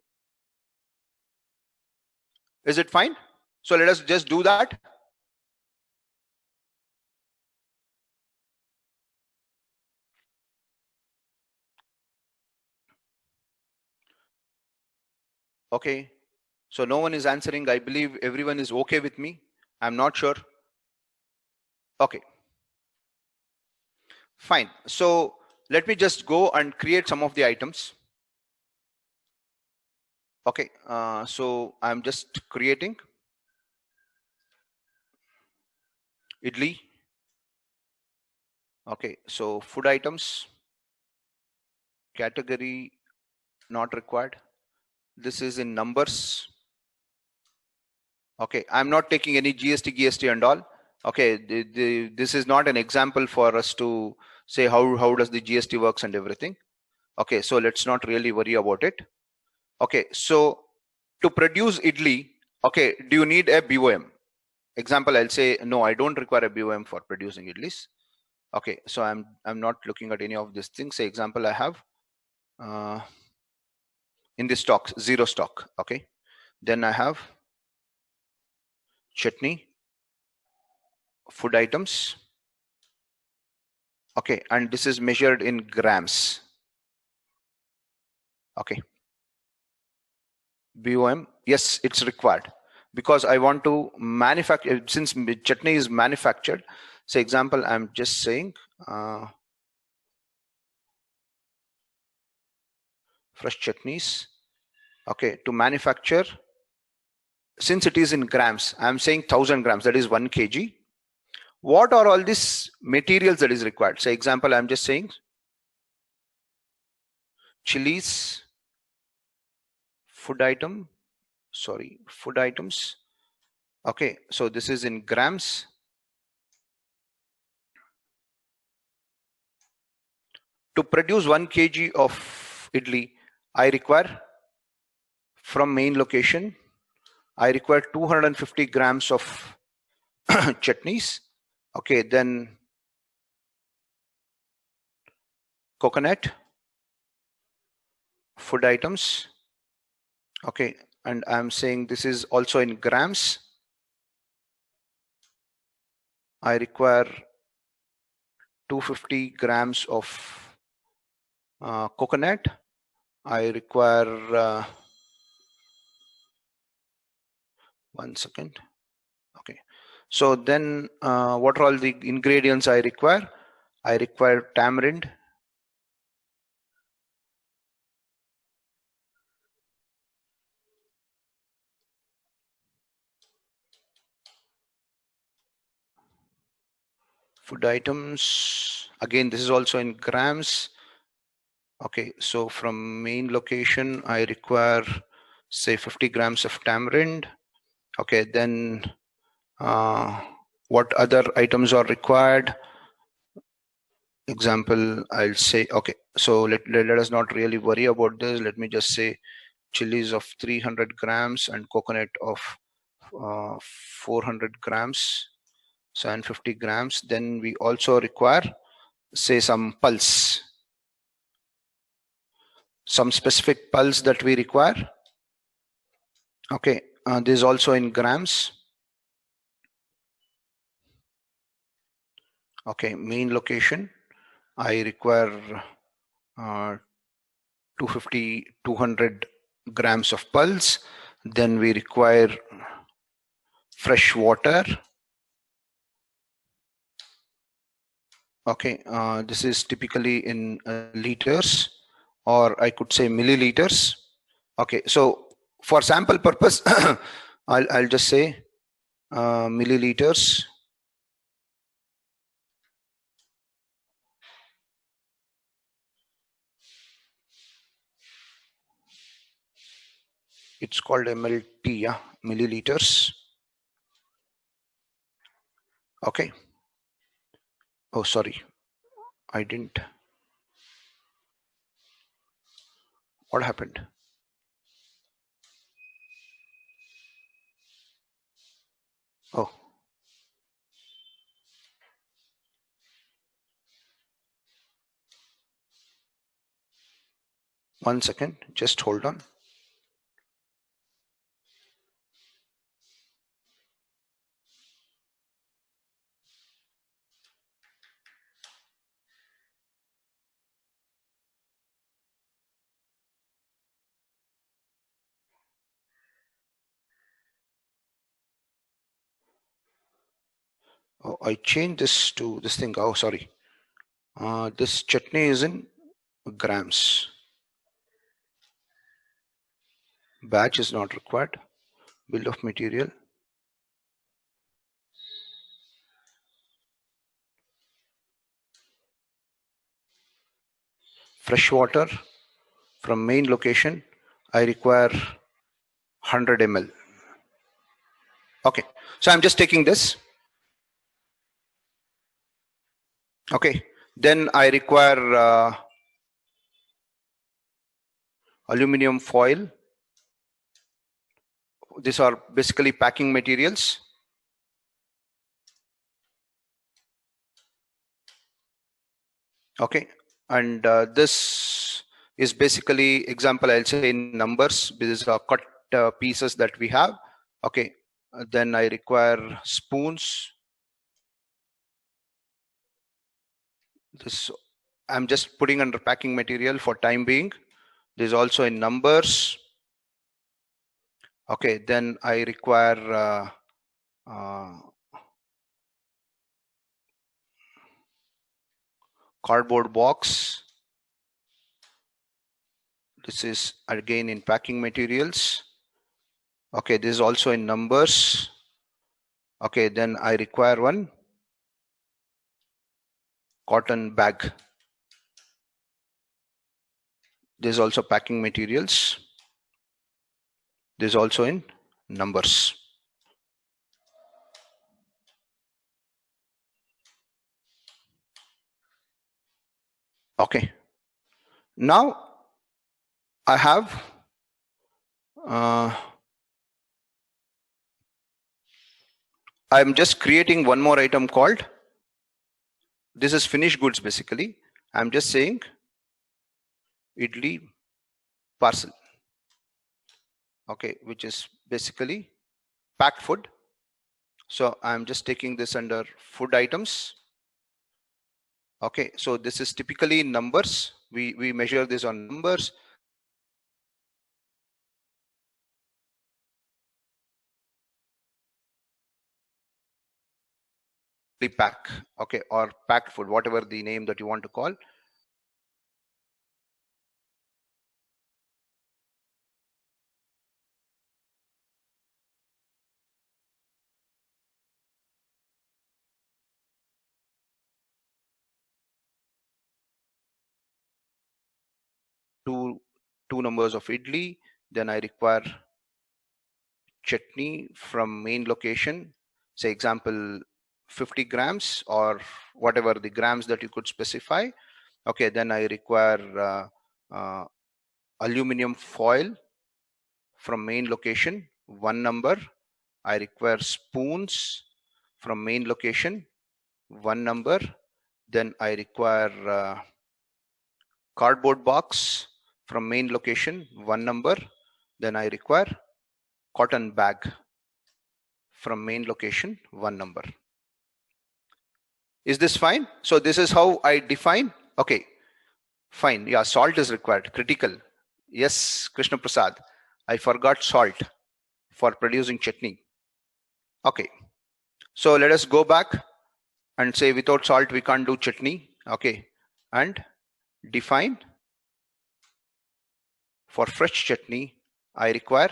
Is it fine? So let us just do that. Okay, so no one is answering. I believe everyone is okay with me. I'm not sure. Okay, fine. So let me just go and create some of the items. Okay, so I'm just creating idli. Okay, so food items, category not required. This is in numbers. Okay, I'm not taking any GST and all. Okay, this is not an example for us to say how does the GST works and everything. Okay, so let's not really worry about it. Okay, so to produce idli, okay, do you need a BOM? Example, I'll say no, I don't require a BOM for producing idlis. Okay, so I'm not looking at any of these things. Say example, I have in the stocks 0 stock. Okay, then I have chutney, food items. Okay, and this is measured in grams. Okay, BOM, yes, it's required because I want to manufacture, since chutney is manufactured. Say example, I'm just saying fresh chutneys. Okay, to manufacture since it is in grams, I'm saying 1000 grams, that is 1 kg. What are all these materials that is required? Say example, I'm just saying chilies, food items. Okay, so this is in grams. To produce 1 kg of idli, I require, from main location, I require 250 grams of chutneys. Okay, then coconut, food items. Okay, and I'm saying this is also in grams. I require 250 grams of coconut. I require 1 second. Okay, so then what are all the ingredients I require? I require tamarind, food items. Again, this is also in grams. Okay, so from main location, I require say 50 grams of tamarind. Okay, then what other items are required? Example, I'll say, okay, so let us not really worry about this. Let me just say chilies of 300 grams and coconut of 400 grams, 750 grams. Then we also require, say, some pulse, some specific pulse that we require. Okay, this is also in grams. Okay, main location, I require 200 grams of pulse. Then we require fresh water. Okay, this is typically in liters, or I could say milliliters. Okay, so for sample purpose, I'll just say milliliters. It's called MLT, yeah, milliliters. Okay. Oh, sorry, I didn't. What happened? Oh, 1 second, just hold on. Oh, I changed this to this thing. Oh, sorry. This chutney is in grams. Batch is not required. Bill of material. Fresh water from main location, I require 100 ml. Okay, so I'm just taking this. Okay, then I require aluminum foil. These are basically packing materials. Okay, and this is basically example, I'll say in numbers. These are cut pieces that we have. Okay, then I require spoons. This I'm just putting under packing material for time being. This is also in numbers. Okay, then I require cardboard box. This is again in packing materials. Okay, this is also in numbers. Okay, then I require one cotton bag. This is also packing materials. This is also in numbers. Okay. Now I have I'm just creating one more item called, this is finished goods basically. I'm just saying idli parcel. Okay, which is basically packed food. So I'm just taking this under food items. Okay, so this is typically numbers. We measure this on numbers. Pack, okay, or packed food, whatever the name that you want to call. Two numbers of idli. Then I require chutney from main location, say example 50 grams or whatever the grams that you could specify. Okay, then I require aluminum foil from main location, one number. I require spoons from main location, one number. Then I require cardboard box from main location, one number. Then I require cotton bag from main location, one number. Is this fine? So this is how I define. Okay, fine. Yeah, salt is required, critical. Yes, Krishna Prasad, I forgot salt for producing chutney. Okay, so let us go back and say without salt we can't do chutney. Okay, and define for fresh chutney I require,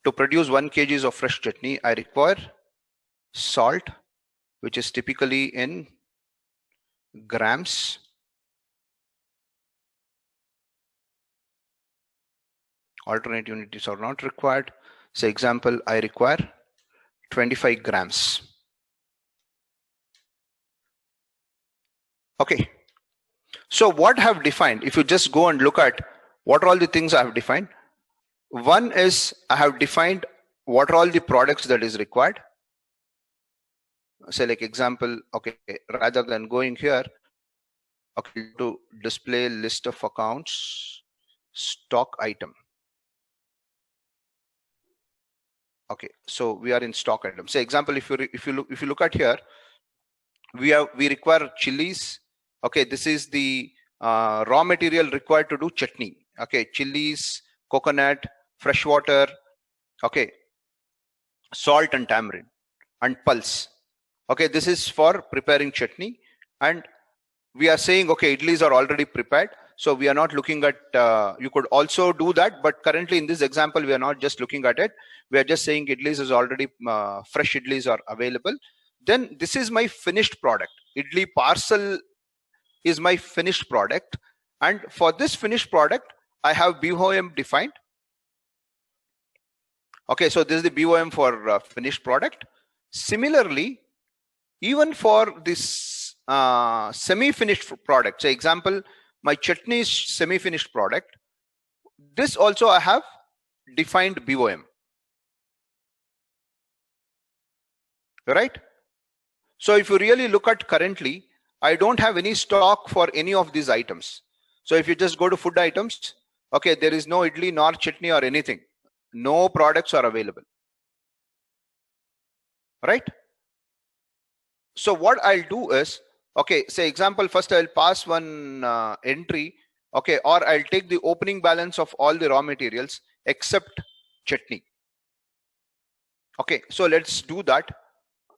to produce 1 kg of fresh chutney I require salt, which is typically in grams. Alternate units are not required. Say example, I require 25 grams. Okay. So what I have defined, if you just go and look at what are all the things I have defined. One is I have defined what are all the products that is required. Say like example, okay, rather than going here, okay, to display list of accounts, stock item. Okay, so we are in stock item. Say example, if you look at here, we require chilies. Okay, this is the raw material required to do chutney. Okay, chilies, coconut, fresh water, okay, salt and tamarind and pulse. Okay, this is for preparing chutney, and we are saying okay, idlis are already prepared, so we are not looking at you could also do that, but currently in this example we are not just looking at it. We are just saying idlis is already fresh idlis are available. Then this is my finished product. Idli parcel is my finished product, and for this finished product I have BOM defined. Okay, so this is the BOM for finished product. Similarly, even for this semi-finished product, say example, my chutney is semi-finished product, this also I have defined BOM, right? So if you really look at currently, I don't have any stock for any of these items. So if you just go to food items, okay, there is no idli nor chutney or anything. No products are available, right? So what I'll do is, okay, say example, first I'll pass one entry, okay, or I'll take the opening balance of all the raw materials except chutney. Okay, so let's do that.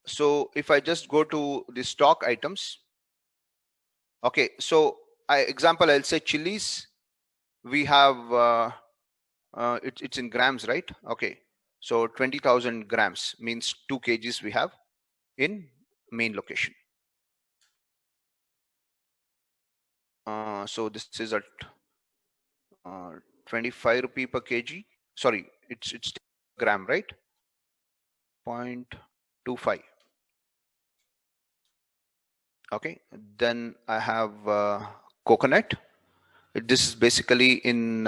So if I just go to the stock items, okay, so example, I'll say chilies. We have it's in grams, right? Okay, So 20,000 grams means 2 kgs we have in main location. So this is at 25 rupee per kg. Sorry, it's gram, right? 0.25. Okay, then I have coconut. This is basically in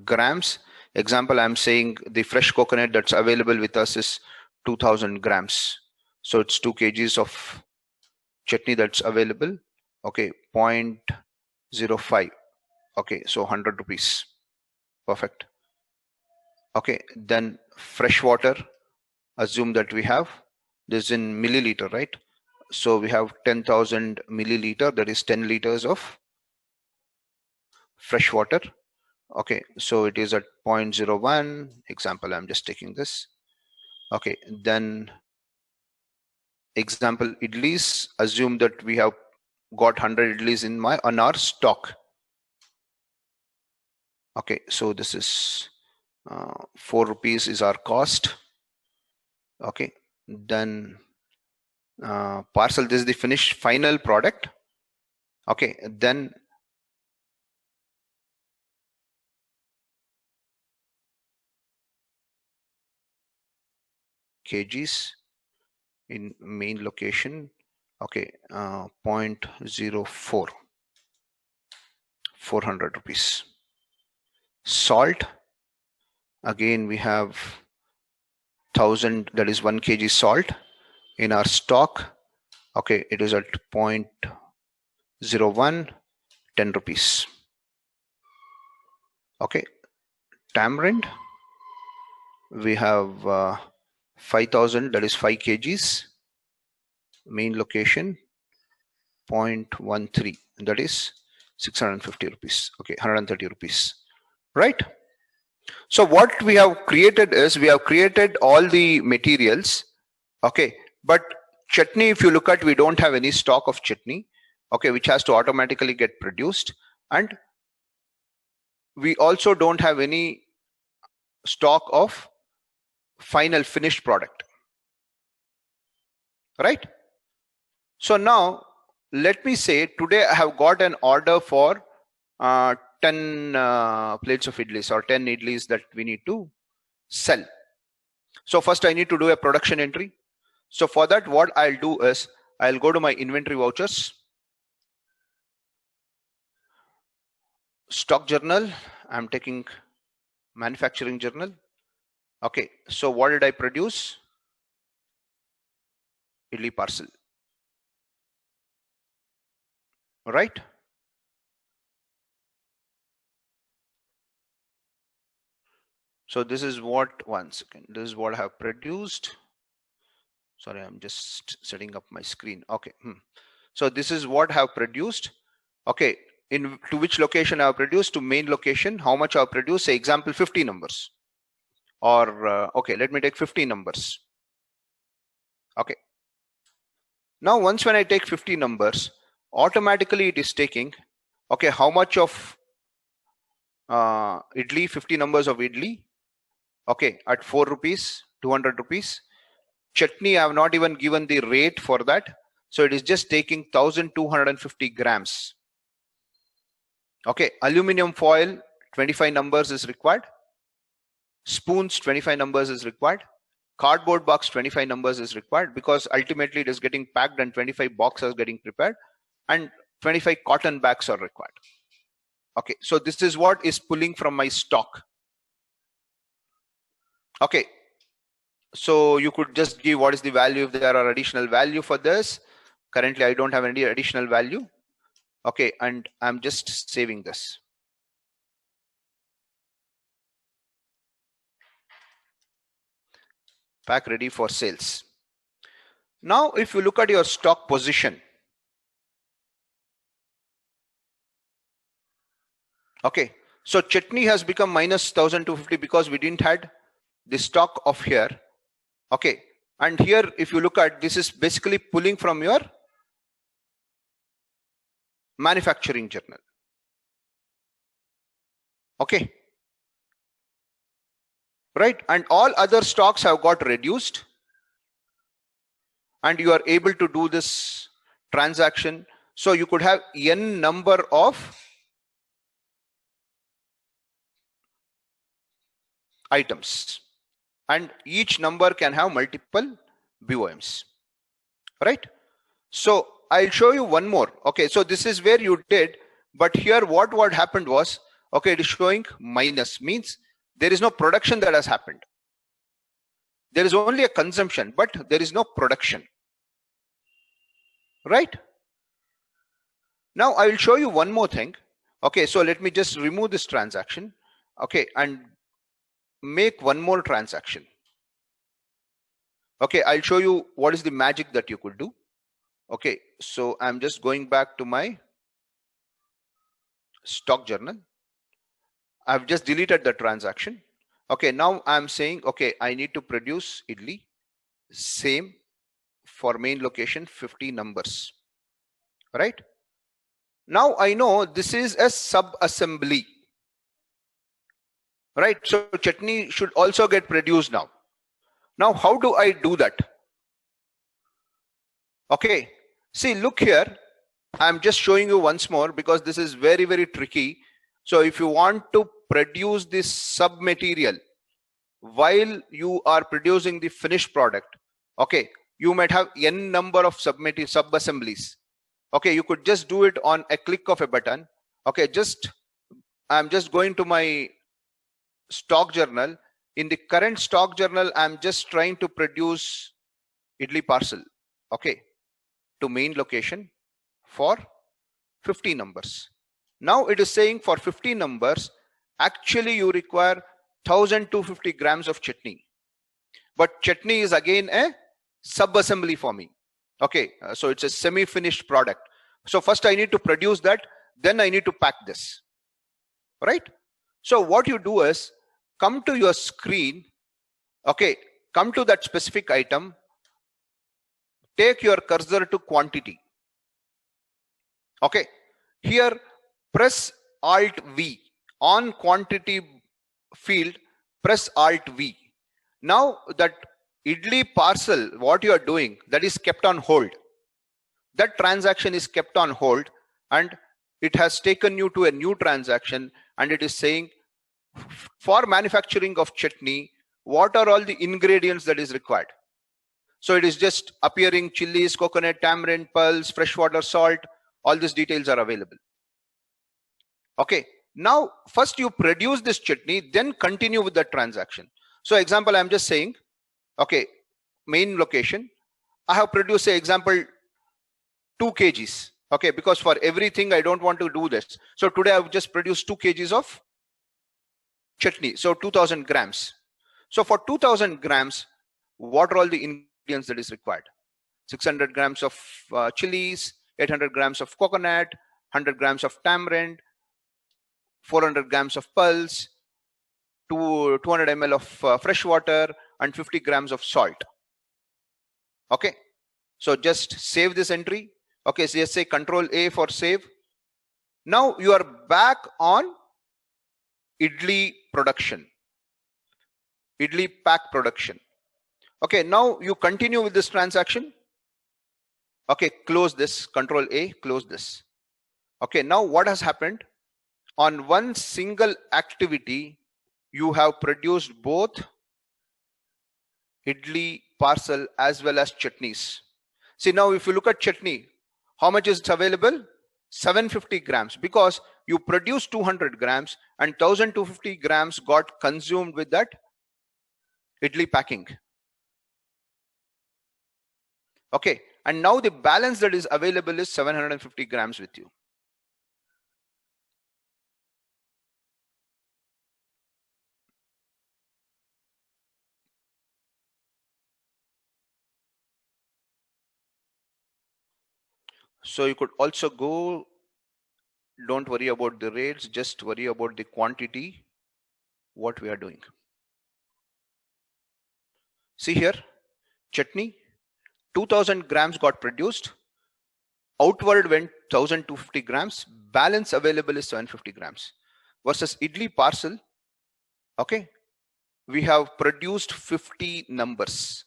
grams. Example, I'm saying the fresh coconut that's available with us is 2000 grams. So it's 2 kgs of chutney that's available. Okay, 0.05. Okay, so 100 rupees. Perfect. Okay, then fresh water. Assume that we have this in milliliter, right? So we have 10,000 milliliter, that is 10 liters of fresh water. Okay, so it is at 0.01. Example, I'm just taking this. Okay, then example idlis. Assume that we have got 100 idlis on our stock. Okay, so this is 4 rupees is our cost. Okay, then parcel, this is the finished final product. Okay, then kgs in main location. Okay, 0.04, 400 rupees. Salt, again we have 1000, that is 1 kg salt in our stock. Okay, it is at 0.01, 10 rupees. Okay, tamarind, we have 5000, that is 5 kgs. Main location 0.13, that is 650 rupees. Okay, 130 rupees, right? So what we have created is, we have created all the materials. Okay, but chutney, if you look at, we don't have any stock of chutney, okay, which has to automatically get produced, and we also don't have any stock of final finished product, right? So now let me say today I have got an order for 10 plates of idlis, or 10 idlis that we need to sell. So first I need to do a production entry. So for that, what I'll do is I'll go to my inventory vouchers, stock journal. I'm taking manufacturing journal. Okay, so what did I produce? Idli parcel, right? So this is what, one second, this is what I have produced. Sorry, I'm just setting up my screen. Okay, so this is what I have produced. Okay, to which location I have produced? To main location. How much I have produced? Say example 50 numbers, or okay, let me take 50 numbers. Okay, now once when I take 50 numbers, automatically it is taking, okay, how much of idli, 50 numbers of idli, okay, at 4 rupees, 200 rupees. Chutney, I have not even given the rate for that, so it is just taking 1250 grams. Okay, aluminum foil 25 numbers is required, spoons 25 numbers is required, cardboard box 25 numbers is required, because ultimately it is getting packed and 25 boxes are getting prepared, and 25 cotton bags are required. Okay, so this is what is pulling from my stock. Okay, so you could just give what is the value if there are additional value for this. Currently I don't have any additional value. Okay, and I'm just saving this. Pack ready for sales. Now if you look at your stock position, okay, so chutney has become minus 1250 because we didn't had the stock of here. Okay, and here if you look at, this is basically pulling from your manufacturing journal. Okay, right? And all other stocks have got reduced, and you are able to do this transaction. So you could have n number of items, and each number can have multiple BOMs, right? So I'll show you one more. Okay, so this is where you did, but here what happened was, okay, it is showing minus, means there is no production that has happened. There is only a consumption, but there is no production, right? Now I will show you one more thing. Okay, so let me just remove this transaction, okay, and make one more transaction. Okay, I'll show you what is the magic that you could do. Okay, so I'm just going back to my stock journal. I've just deleted the transaction. Okay, now I'm saying, okay, I need to produce idli, same for main location, 50 numbers, right? Now I know this is a sub-assembly, right? So chutney should also get produced now. Now, how do I do that? Okay, see, look here. I'm just showing you once more because this is very, very tricky. So if you want to produce this sub material while you are producing the finished product, okay, you might have n number of sub assemblies. Okay, you could just do it on a click of a button. Okay, I'm just going to my stock journal. In the current stock journal, I'm just trying to produce idli parcel, okay, to main location for 50 numbers. Now it is saying for 50 numbers, actually you require 1250 grams of chutney. But chutney is again a sub-assembly for me. Okay, so it's a semi-finished product. So first I need to produce that, then I need to pack this, right? So what you do is, come to your screen, okay, come to that specific item, take your cursor to quantity. Okay, here press Alt V on quantity field, press Alt V. Now that idli parcel, what you are doing, that is kept on hold. That transaction is kept on hold, and it has taken you to a new transaction, and it is saying, for manufacturing of chutney, what are all the ingredients that is required? So it is just appearing chilies, coconut, tamarind, pulse, freshwater, salt, all these details are available. Okay, now first you produce this chutney, then continue with that transaction. So example, I'm just saying, okay, main location, I have produced, say, example, 2 kgs. Okay, because for everything I don't want to do this. So today I've just produced 2 kgs of chutney, so 2000 grams. So for 2000 grams, what are all the ingredients that is required? 600 grams of chilies, 800 grams of coconut, 100 grams of tamarind, 400 grams of pulse, 200 ml of fresh water, and 50 grams of salt. Okay, so just save this entry. Okay, so just say Control A for save. Now you are back on idli production, idli pack production. Okay, now you continue with this transaction. Okay, close this, Control A, close this. Okay, now what has happened? On one single activity, you have produced both idli parcel as well as chutneys. See, now if you look at chutney, how much is available? 750 grams, because you produced 200 grams and 1250 grams got consumed with that idli packing. Okay, and now the balance that is available is 750 grams with you. So you could also go, don't worry about the rates, just worry about the quantity, what we are doing. See here, chutney, 2000 grams got produced, outward went 1250 grams, balance available is 750 grams, versus idli parcel. Okay, we have produced 50 numbers.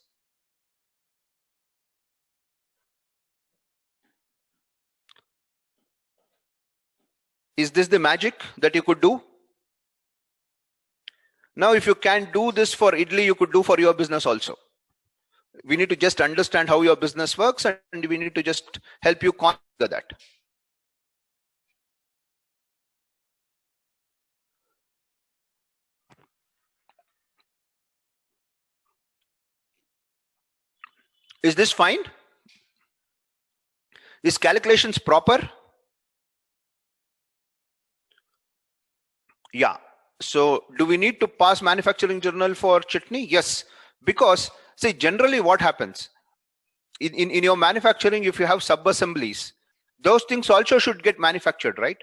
Is this the magic that you could do? Now, if you can do this for Idli, you could do for your business also. We need to just understand how your business works, and we need to just help you configure that. Is this fine? Is calculations proper? Yeah. So do we need to pass manufacturing journal for chutney? Yes, because see, generally what happens in your manufacturing, if you have sub-assemblies, those things also should get manufactured, right?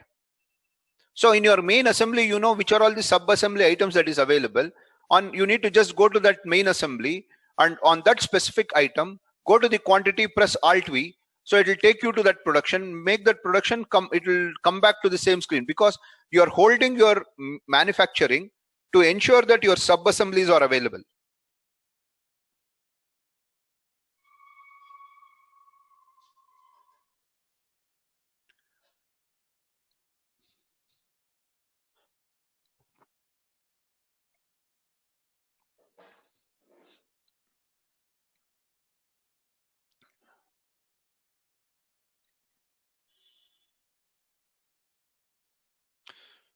So in your main assembly, you know which are all the sub-assembly items that is available. You need to just go to that main assembly, and on that specific item, go to the quantity, press Alt V. So it will take you to that production, make that production come, it will come back to the same screen, because you are holding your manufacturing to ensure that your sub-assemblies are available.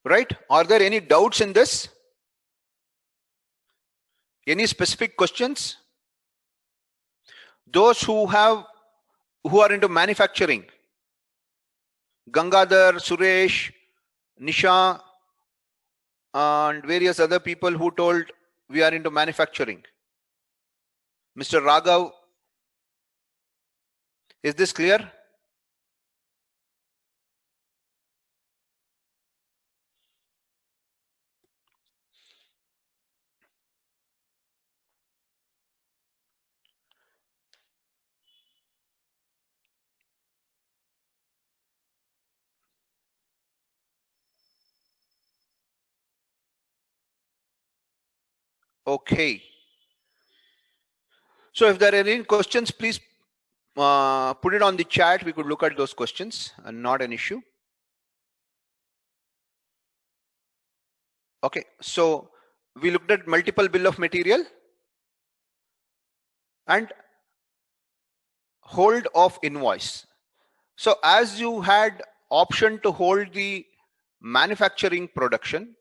Right? Are there any doubts in this? Any specific questions? Those who are into manufacturing, Gangadhar, Suresh, Nisha, and various other people who told we are into manufacturing. Mr. Raghav, is this clear? Okay. So if there are any questions, please put it on the chat. We could look at those questions, and not an issue. Okay, so we looked at multiple bill of material and hold of invoice. So as you had option to hold the manufacturing production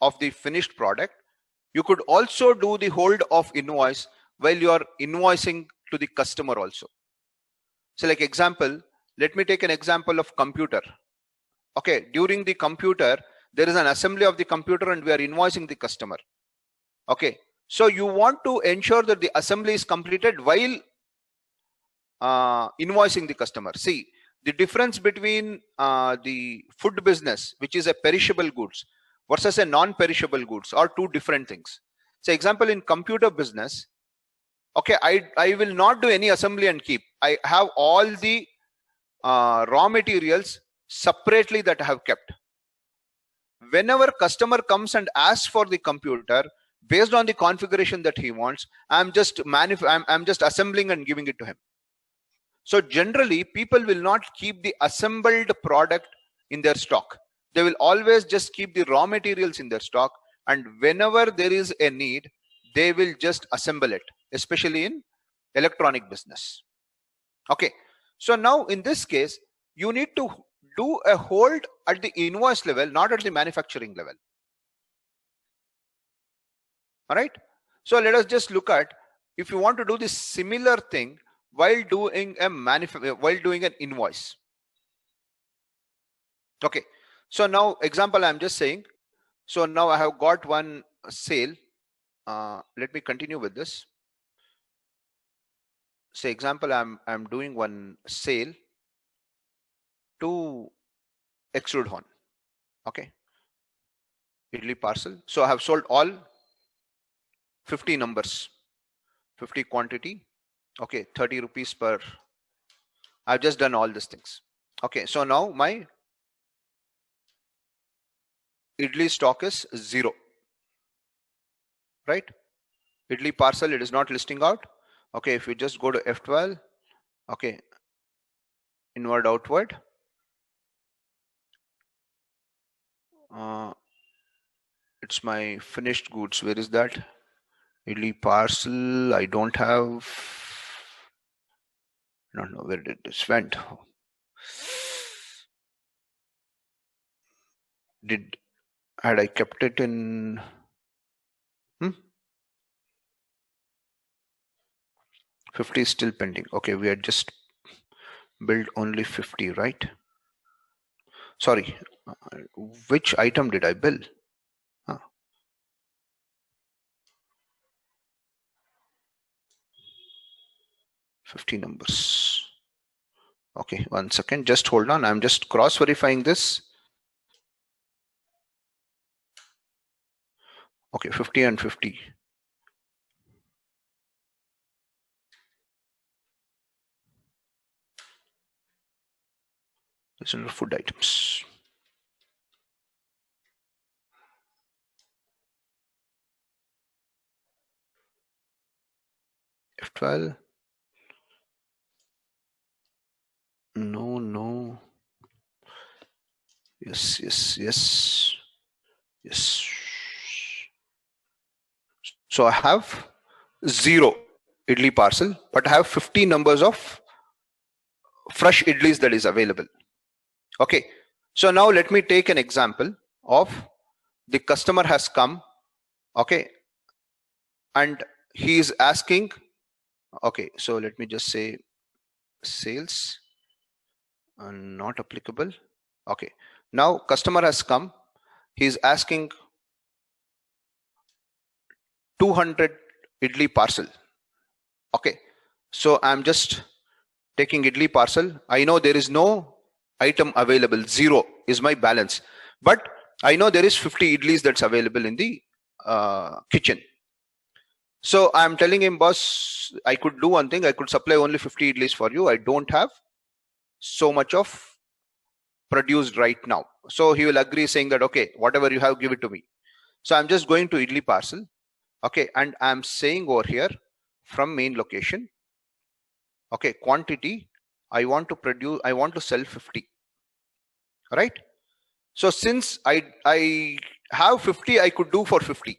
of the finished product, you could also do the hold of invoice while you are invoicing to the customer also. So like example, let me take an example of computer. Okay, during the computer, there is an assembly of the computer and we are invoicing the customer. Okay, so you want to ensure that the assembly is completed while invoicing the customer. See, the difference between the food business, which is a perishable goods, versus a non-perishable goods, are two different things. So example, in computer business, okay, I will not do any assembly and keep. I have all the raw materials separately that I have kept. Whenever customer comes and asks for the computer, based on the configuration that he wants, I'm just assembling and giving it to him. So generally, people will not keep the assembled product in their stock. They will always just keep the raw materials in their stock, and whenever there is a need, they will just assemble it, especially in electronic business. Okay, so now in this case, you need to do a hold at the invoice level, not at the manufacturing level. All right, so let us just look at, if you want to do this similar thing while doing an invoice. Okay, so now example I'm just saying, so now I have got one sale. Let me continue with this. Say example, I'm doing one sale to Extrude Horn. Okay, idli parcel. So I have sold all 50 numbers, 50 quantity. Okay, 30 rupees per. I've just done all these things. Okay, so now my idli stock is 0. right? Idli parcel, it is not listing out. Okay, if you just go to F12, okay, inward outward, it's my finished goods. Where is that? Idli parcel, I don't have, I don't know where did this went. Had I kept it in 50 is still pending. Okay, we had just billed only 50, right? Sorry, which item did I bill? 50 numbers. Okay, 1 second, just hold on. I'm just cross verifying this. Okay, 50 and 50. It's under food items. F12. No. Yes. So I have 0 idli parcel, but I have 50 numbers of fresh idlis that is available. Okay, so now let me take an example of the customer has come, okay, and he is asking, okay, so let me just say sales not applicable. Okay, now customer has come, he is asking 200 idli parcel. Okay, so I'm just taking idli parcel. I know there is no item available, 0 is my balance, but I know there is 50 idlis that's available in the kitchen. So I'm telling him, boss, I could do one thing, I could supply only 50 idlis for you. I don't have so much of produced right now. So he will agree, saying that, okay, whatever you have, give it to me. So I'm just going to idli parcel, okay, and I'm saying over here from main location, okay, quantity, I want to sell 50, right? So since I have 50, I could do for 50,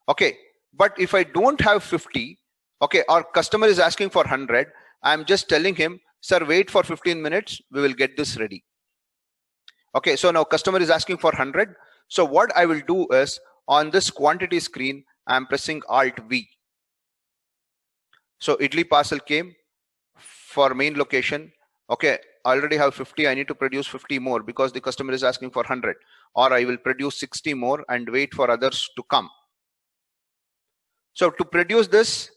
okay, but if I don't have 50, okay, our customer is asking for 100, I'm just telling him, sir, wait for 15 minutes, we will get this ready. Okay, so now customer is asking for 100. So what I will do is, on this quantity screen, I'm pressing Alt V. So idli parcel came for main location. Okay, I already have 50, I need to produce 50 more because the customer is asking for 100, or I will produce 60 more and wait for others to come. So to produce this,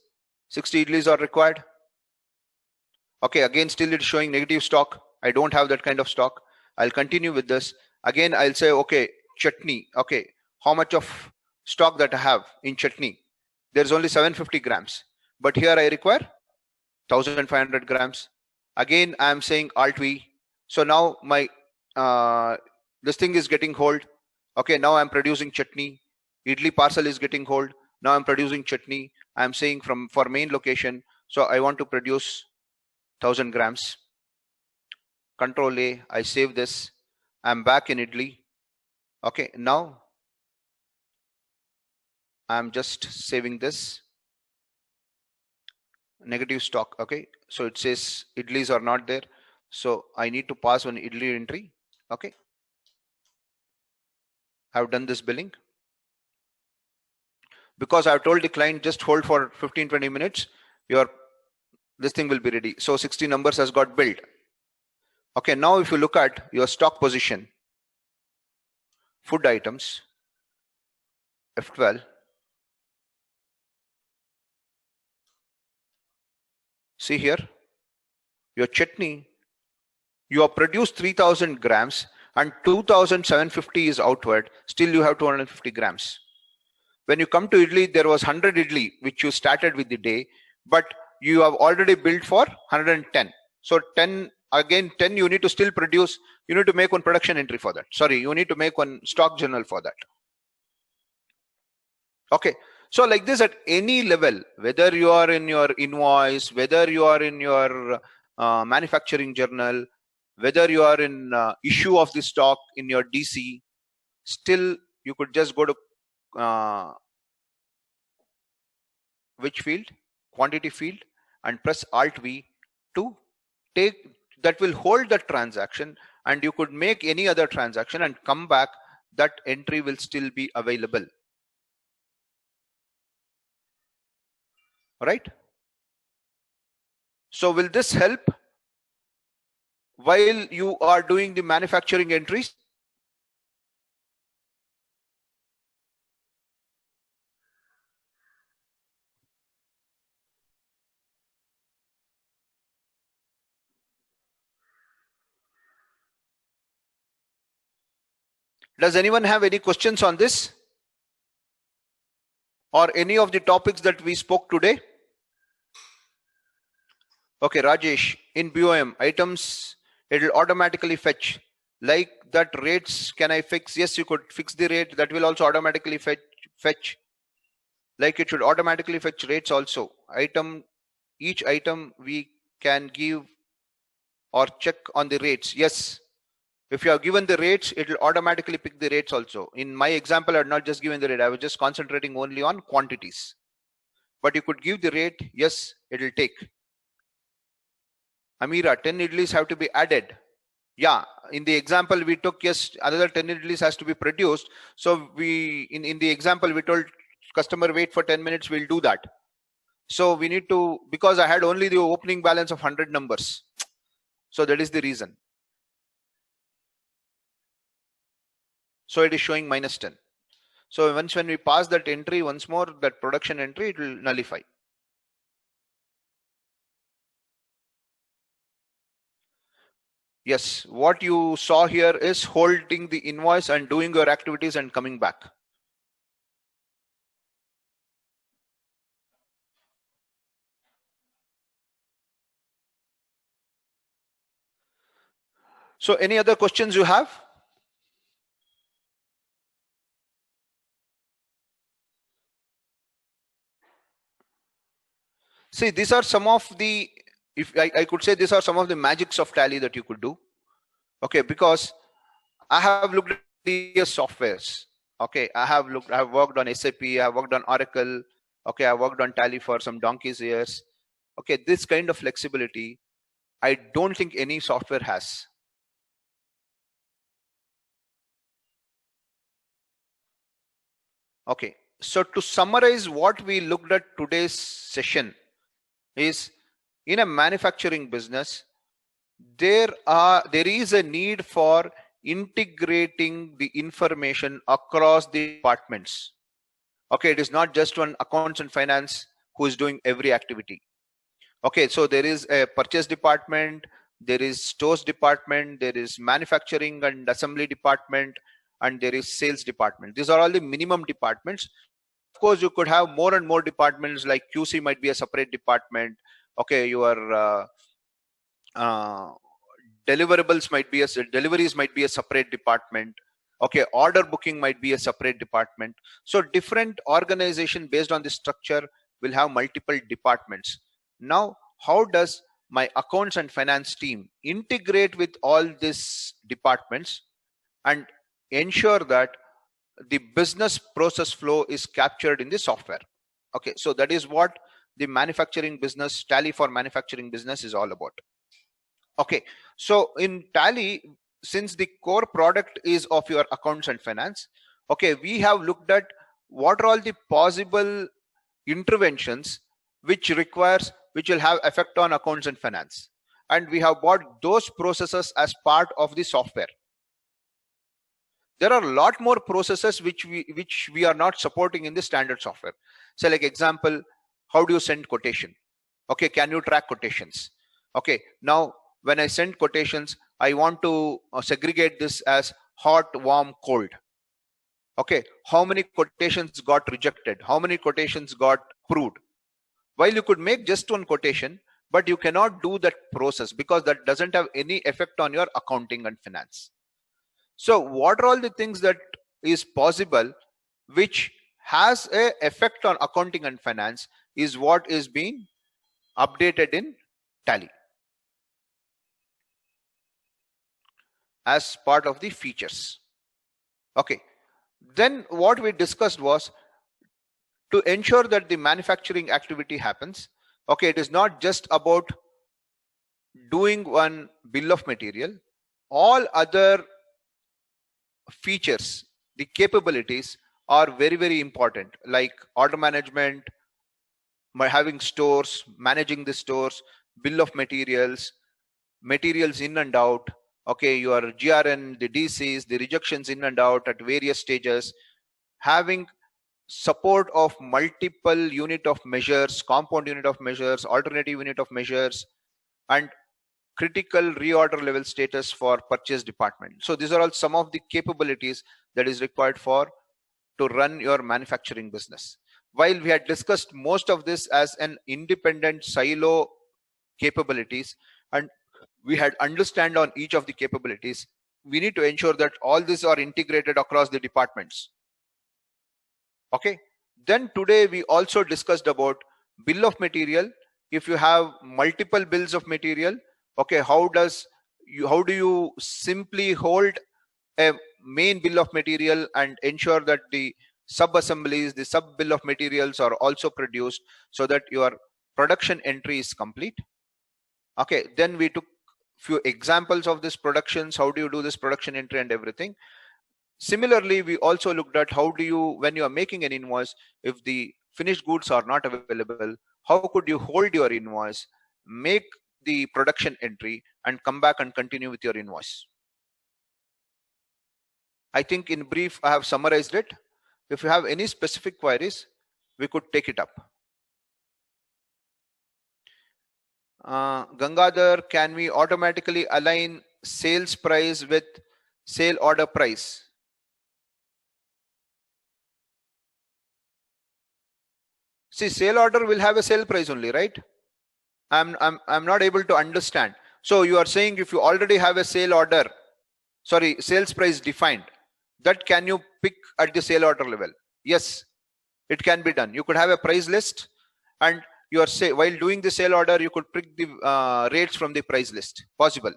60 idlis are required. Okay, again, still it's showing negative stock. I don't have that kind of stock. I'll continue with this. Again, I'll say, okay, chutney. Okay, how much of stock that I have in chutney? There's only 750 grams, but here I require 1500 grams. Again, I'm saying Alt V. So now my this thing is getting hold. Okay, now I'm producing chutney. Idli parcel is getting hold. Now I'm producing chutney. I'm saying for main location. So I want to produce 1000 grams. Control A, I save this. I'm back in idli. Okay, now I'm just saving this. Negative stock. Okay, so it says idlis are not there. So I need to pass one idli entry. Okay, I've done this billing. Because I've told the client, just hold for 15-20 minutes, this thing will be ready. So 60 numbers has got billed. Okay, now if you look at your stock position, food items, F12, see here, your chutney, you have produced 3000 grams and 2750 is outward, still you have 250 grams. When you come to idli, there was 100 idli which you started with the day, but you have already billed for 110. So 10, again 10 you need to still produce, you need to make one production entry for that. Sorry, you need to make one stock journal for that. Okay, So like this at any level, whether you are in your invoice, whether you are in your manufacturing journal, whether you are in issue of the stock in your DC, still you could just go to which field, quantity field, and press Alt V to take, that will hold the transaction, and you could make any other transaction and come back, that entry will still be available. All right. So will this help while you are doing the manufacturing entries? Does anyone have any questions on this or any of the topics that we spoke today? Okay, Rajesh, in BOM items, it will automatically fetch. Like that rates, can I fix? Yes, you could fix the rate. That will also automatically fetch. Like it should automatically fetch rates also. Each item we can give or check on the rates. Yes, if you have given the rates, it will automatically pick the rates also. In my example, I had not just given the rate. I was just concentrating only on quantities. But you could give the rate. Yes, it will take. Amira, 10 idlis have to be added. Yeah, in the example we took, yes, another 10 idlis has to be produced. So we, in the example, we told customer wait for 10 minutes, we'll do that. So we need to, because I had only the opening balance of 100 numbers. So that is the reason. So it is showing -10. So once when we pass that entry once more, that production entry, it will nullify. Yes, what you saw here is holding the invoice and doing your activities and coming back. So any other questions you have? See, these are some of the, if I could say, these are some of the magics of Tally that you could do. Okay, because I have looked at the softwares. Okay, I have worked on SAP, I have worked on Oracle. Okay, I worked on Tally for some donkey's years. Okay, this kind of flexibility, I don't think any software has. Okay, so to summarize what we looked at today's session is, in a manufacturing business, there is a need for integrating the information across the departments. Okay, it is not just one accounts and finance who is doing every activity. Okay, so there is a purchase department, there is stores department, there is manufacturing and assembly department, and there is sales department. These are all the minimum departments. Of course, you could have more and more departments, like QC might be a separate department. Okay, your deliverables might be deliveries might be a separate department. Okay, order booking might be a separate department. So different organization based on the structure will have multiple departments. Now, how does my accounts and finance team integrate with all these departments and ensure that the business process flow is captured in the software? Okay, so that is what the manufacturing business, Tally for manufacturing business, is all about. Okay, so in Tally, since the core product is of your accounts and finance, okay, we have looked at what are all the possible interventions which will have effect on accounts and finance, and we have brought those processes as part of the software. There are a lot more processes which we are not supporting in the standard software. So like example, how do you send quotation? Okay, can you track quotations? Okay, now when I send quotations, I want to segregate this as hot, warm, cold. Okay, how many quotations got rejected? How many quotations got approved? While you could make just one quotation, but you cannot do that process because that doesn't have any effect on your accounting and finance. So what are all the things that is possible which has a effect on accounting and finance is what is being updated in Tally as part of the features. Okay, then what we discussed was to ensure that the manufacturing activity happens. Okay, it is not just about doing one bill of material. All other features, the capabilities are very, very important, like order management, having stores, managing the stores, bill of materials, materials in and out. Okay, your GRN, the DCs, the rejections in and out at various stages, having support of multiple unit of measures, compound unit of measures, alternative unit of measures, and critical reorder level status for purchase department. So these are all some of the capabilities that is required for to run your manufacturing business. While we had discussed most of this as an independent silo capabilities, and we had understand on each of the capabilities, we need to ensure that all these are integrated across the departments. Okay, then today we also discussed about bill of material. If you have multiple bills of material, okay, how do you simply hold a main bill of material and ensure that the sub assemblies, the sub bill of materials are also produced so that your production entry is complete. Okay, then we took few examples of this productions. How do you do this production entry and everything? Similarly, we also looked at how do you, when you are making an invoice, if the finished goods are not available, how could you hold your invoice, make the production entry, and come back and continue with your invoice. I think in brief, I have summarized it. If you have any specific queries, we could take it up. Gangadhar, can we automatically align sales price with sale order price? See, sale order will have a sale price only, right? I'm not able to understand. So you are saying if you already have a sale order, sorry, sales price defined, that can you pick at the sale order level? Yes, it can be done. You could have a price list, and you are say while doing the sale order, you could pick the rates from the price list. Possible.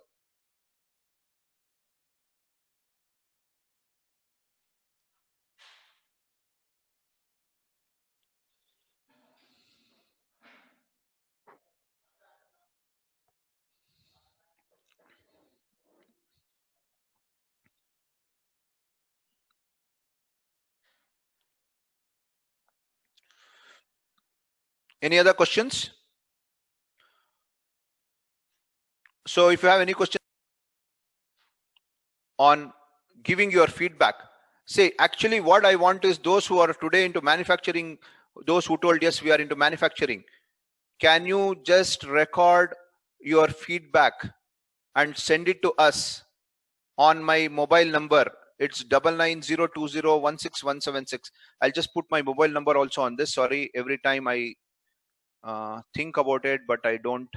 Any other questions? So if you have any questions on giving your feedback, say actually what I want is those who are today into manufacturing, those who told yes we are into manufacturing, can you just record your feedback and send it to us on my mobile number? It's 9902016176. I'll just put my mobile number also on this. Sorry, every time I think about it, but I don't